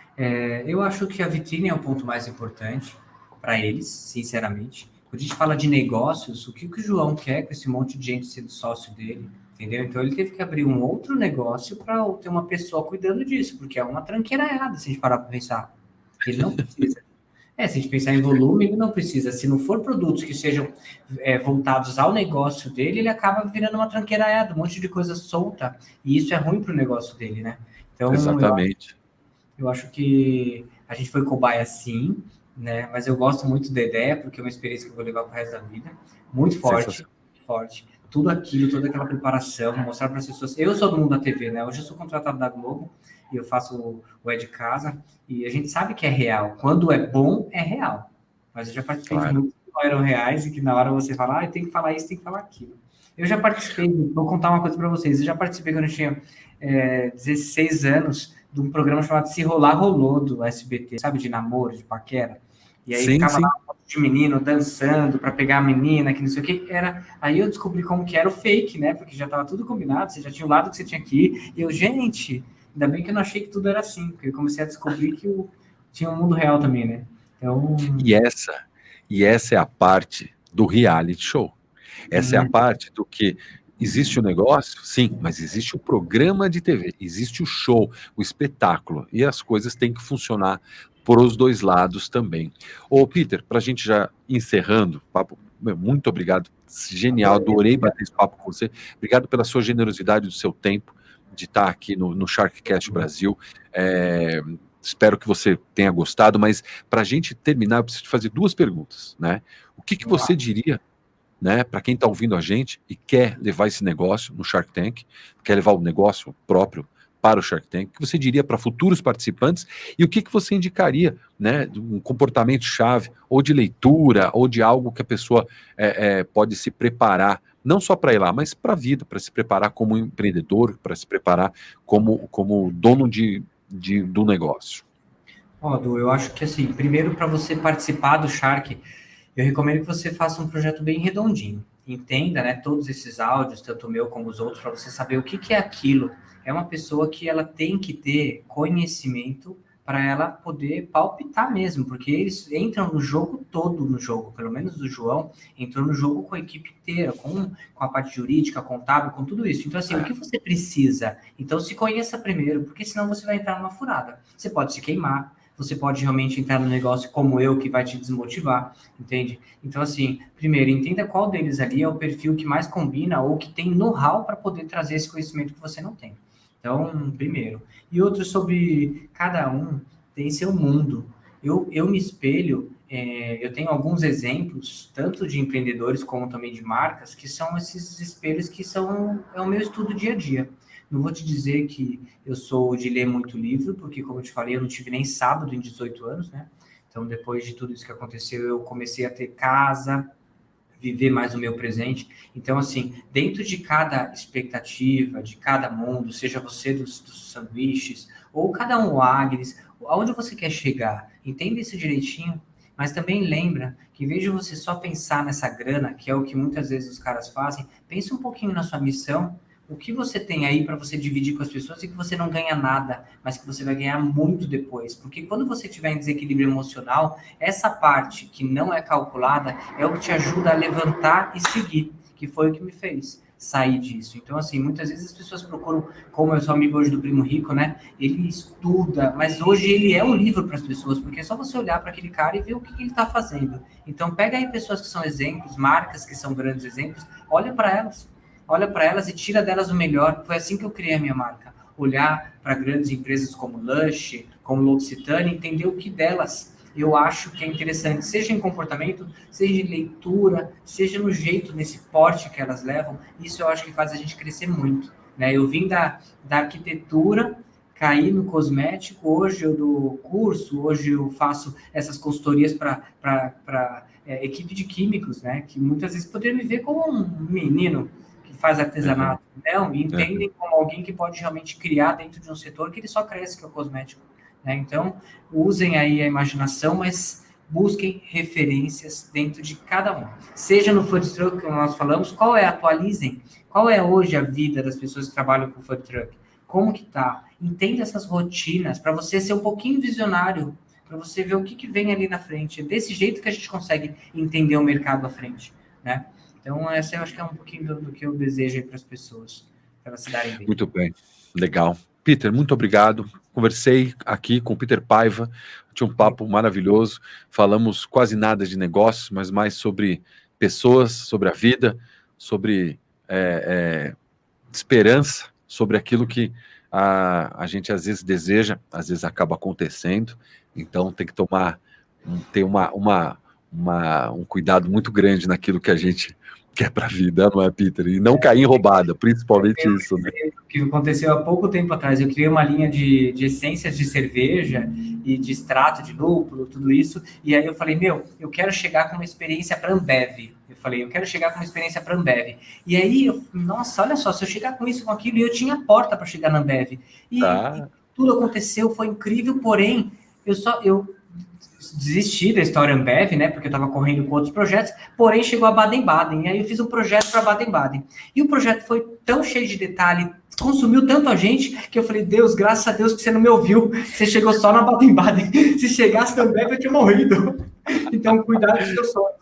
Eu acho que a vitrine é o ponto mais importante para eles, sinceramente. Quando a gente fala de negócios, o que o João quer com esse monte de gente sendo sócio dele, entendeu? Então, ele teve que abrir um outro negócio para ter uma pessoa cuidando disso, porque é uma tranqueirada, se a gente parar para pensar. Ele não precisa. Se a gente pensar em volume, ele não precisa. Se não for produtos que sejam voltados ao negócio dele, ele acaba virando uma tranqueirada, um monte de coisa solta, e isso é ruim para o negócio dele, né? Então, exatamente. Eu acho que a gente foi cobaia sim, né? Mas eu gosto muito da ideia, porque é uma experiência que eu vou levar para o resto da vida. Muito forte, forte. Tudo aquilo, toda aquela preparação, mostrar para as pessoas. Eu sou do mundo da TV, né? Hoje eu sou contratado da Globo e eu faço o É de Casa, e a gente sabe que é real. Quando é bom, é real. Mas eu já participei de muitos que não eram reais e que na hora você fala, tem que falar isso, tem que falar aquilo. Eu já participei, vou contar uma coisa para vocês, eu já participei quando eu tinha 16 anos de um programa chamado Se Rolar Rolou, do SBT, sabe, de namoro, de paquera. E aí ficava lá um monte de menino dançando para pegar a menina, que não sei o que. Aí eu descobri como que era o fake, né? Porque já estava tudo combinado, você já tinha o lado que você tinha que ir. E eu, gente, Ainda bem que eu não achei que tudo era assim, porque eu comecei a descobrir que tinha um mundo real também, né? Então... E essa é a parte do reality show. Essa é a parte do que existe o negócio, sim, mas existe o programa de TV, existe o show, o espetáculo, e as coisas têm que funcionar por os dois lados também. Ô, Peter, para a gente já encerrando, papo, muito obrigado, genial, adorei bater esse papo com você, obrigado pela sua generosidade do seu tempo, de estar aqui no Sharkcast Brasil. Espero que você tenha gostado, mas para a gente terminar, eu preciso te fazer duas perguntas, né? O que você diria, né, para quem está ouvindo a gente e quer levar esse negócio no Shark Tank, quer levar o negócio próprio para o Shark Tank, o que você diria para futuros participantes e o que você indicaria, né, de um comportamento-chave, ou de leitura, ou de algo que a pessoa pode se preparar, não só para ir lá, mas para a vida, para se preparar como empreendedor, para se preparar como dono do negócio. Du, eu acho que assim, primeiro para você participar do Shark, eu recomendo que você faça um projeto bem redondinho. Entenda, né, todos esses áudios, tanto o meu como os outros, para você saber o que é aquilo. É uma pessoa que ela tem que ter conhecimento para ela poder palpitar mesmo, porque eles entram no jogo todo, pelo menos o João entrou no jogo com a equipe inteira, com a parte jurídica, contábil, com tudo isso. Então, assim, o que você precisa? Então, se conheça primeiro, porque senão você vai entrar numa furada. Você pode se queimar, você pode realmente entrar no negócio como eu, que vai te desmotivar, entende? Então, assim, primeiro, entenda qual deles ali é o perfil que mais combina ou que tem know-how para poder trazer esse conhecimento que você não tem. Então, primeiro. E outro sobre cada um tem seu mundo. Eu me espelho, eu tenho alguns exemplos, tanto de empreendedores como também de marcas, que são esses espelhos que é o meu estudo dia a dia. Não vou te dizer que eu sou de ler muito livro, porque, como eu te falei, eu não tive nem sábado em 18 anos, né? Então, depois de tudo isso que aconteceu, eu comecei a ter casa, viver mais o meu presente. Então, assim, dentro de cada expectativa, de cada mundo, seja você dos sanduíches, ou cada um o Agnes, aonde você quer chegar, entenda isso direitinho, mas também lembra que, em vez de você só pensar nessa grana, que é o que muitas vezes os caras fazem, pense um pouquinho na sua missão. O que você tem aí para você dividir com as pessoas e que você não ganha nada, mas que você vai ganhar muito depois. Porque quando você tiver em desequilíbrio emocional, essa parte que não é calculada é o que te ajuda a levantar e seguir, que foi o que me fez sair disso. Então, assim, muitas vezes as pessoas procuram, como eu sou amigo hoje do Primo Rico, né? Ele estuda, mas hoje ele é um livro para as pessoas, porque é só você olhar para aquele cara e ver o que ele está fazendo. Então, pega aí pessoas que são exemplos, marcas que são grandes exemplos, olha para elas e tira delas o melhor. Foi assim que eu criei a minha marca. Olhar para grandes empresas como Lush, como L'Occitane, entender o que delas eu acho que é interessante, seja em comportamento, seja em leitura, seja no jeito, nesse porte que elas levam. Isso eu acho que faz a gente crescer muito, né? Eu vim da arquitetura, caí no cosmético, hoje eu dou curso, hoje eu faço essas consultorias para equipe de químicos, né? Que muitas vezes poderiam me ver como um menino que faz artesanato, não, e entendem como alguém que pode realmente criar dentro de um setor que ele só cresce, que é o cosmético, né? Então, usem aí a imaginação, mas busquem referências dentro de cada um. Seja no food truck, como nós falamos, atualizem, qual é hoje a vida das pessoas que trabalham com food truck? Como que tá? Entenda essas rotinas, para você ser um pouquinho visionário, para você ver o que vem ali na frente. É desse jeito que a gente consegue entender o mercado à frente, né? Então, essa eu acho que é um pouquinho do que eu desejo para as pessoas, para elas se darem bem. Muito bem, legal. Peter, muito obrigado. Conversei aqui com o Peter Paiva, tinha um papo maravilhoso. Falamos quase nada de negócios, mas mais sobre pessoas, sobre a vida, sobre esperança, sobre aquilo que a gente às vezes deseja, às vezes acaba acontecendo. Então tem que ter um cuidado muito grande naquilo que a gente quer para a vida, não é, Peter? E não cair em roubada, principalmente isso, né? O que aconteceu há pouco tempo atrás, eu criei uma linha de essências de cerveja e de extrato de lúpulo, tudo isso, e aí eu falei, eu quero chegar com uma experiência para Ambev. Eu quero chegar com uma experiência para Ambev. E aí, nossa, olha só, se eu chegar com isso, com aquilo, e eu tinha porta para chegar na Ambev. E tudo aconteceu, foi incrível, porém, eu desisti da história Ambev, né, porque eu estava correndo com outros projetos, porém chegou a Baden-Baden, e aí eu fiz um projeto para Baden-Baden. E o projeto foi tão cheio de detalhe, consumiu tanto a gente que eu falei, Deus, graças a Deus que você não me ouviu. Você chegou só na Baden-Baden. Se chegasse também, eu tinha morrido. Então, cuidado com os seus sonhos.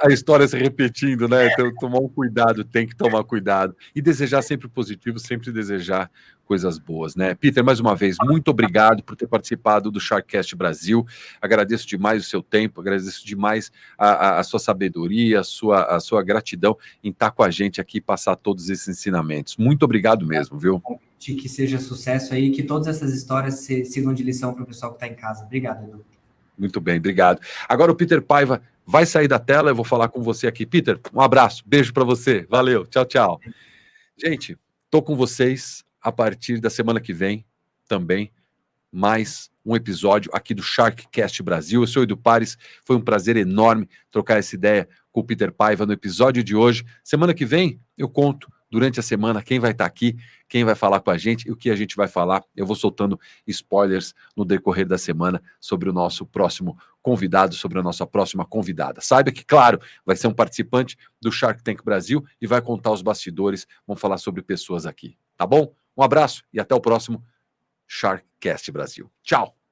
A história se repetindo, né? Então, tomar um cuidado, tem que tomar cuidado. E desejar sempre positivo, sempre desejar coisas boas, né? Peter, mais uma vez, muito obrigado por ter participado do Sharkcast Brasil. Agradeço demais o seu tempo, agradeço demais a sua sabedoria, a sua gratidão em estar com a gente aqui e passar todos esses ensinamentos. Muito obrigado mesmo, viu? Que seja sucesso aí, que todas essas histórias sirvam de lição para o pessoal que está em casa. Obrigado, Edu. Muito bem, obrigado. Agora o Peter Paiva vai sair da tela, eu vou falar com você aqui. Peter, um abraço, beijo para você. Valeu, tchau, tchau. Gente, tô com vocês a partir da semana que vem também, mais um episódio aqui do Sharkcast Brasil. Eu sou o Edu Pares, foi um prazer enorme trocar essa ideia com o Peter Paiva no episódio de hoje. Semana que vem eu conto durante a semana quem vai estar aqui, quem vai falar com a gente e o que a gente vai falar. Eu vou soltando spoilers no decorrer da semana sobre o nosso próximo convidado, sobre a nossa próxima convidada. Saiba que, claro, vai ser um participante do Shark Tank Brasil e vai contar os bastidores, vamos falar sobre pessoas aqui, tá bom? Um abraço e até o próximo Sharkcast Brasil. Tchau!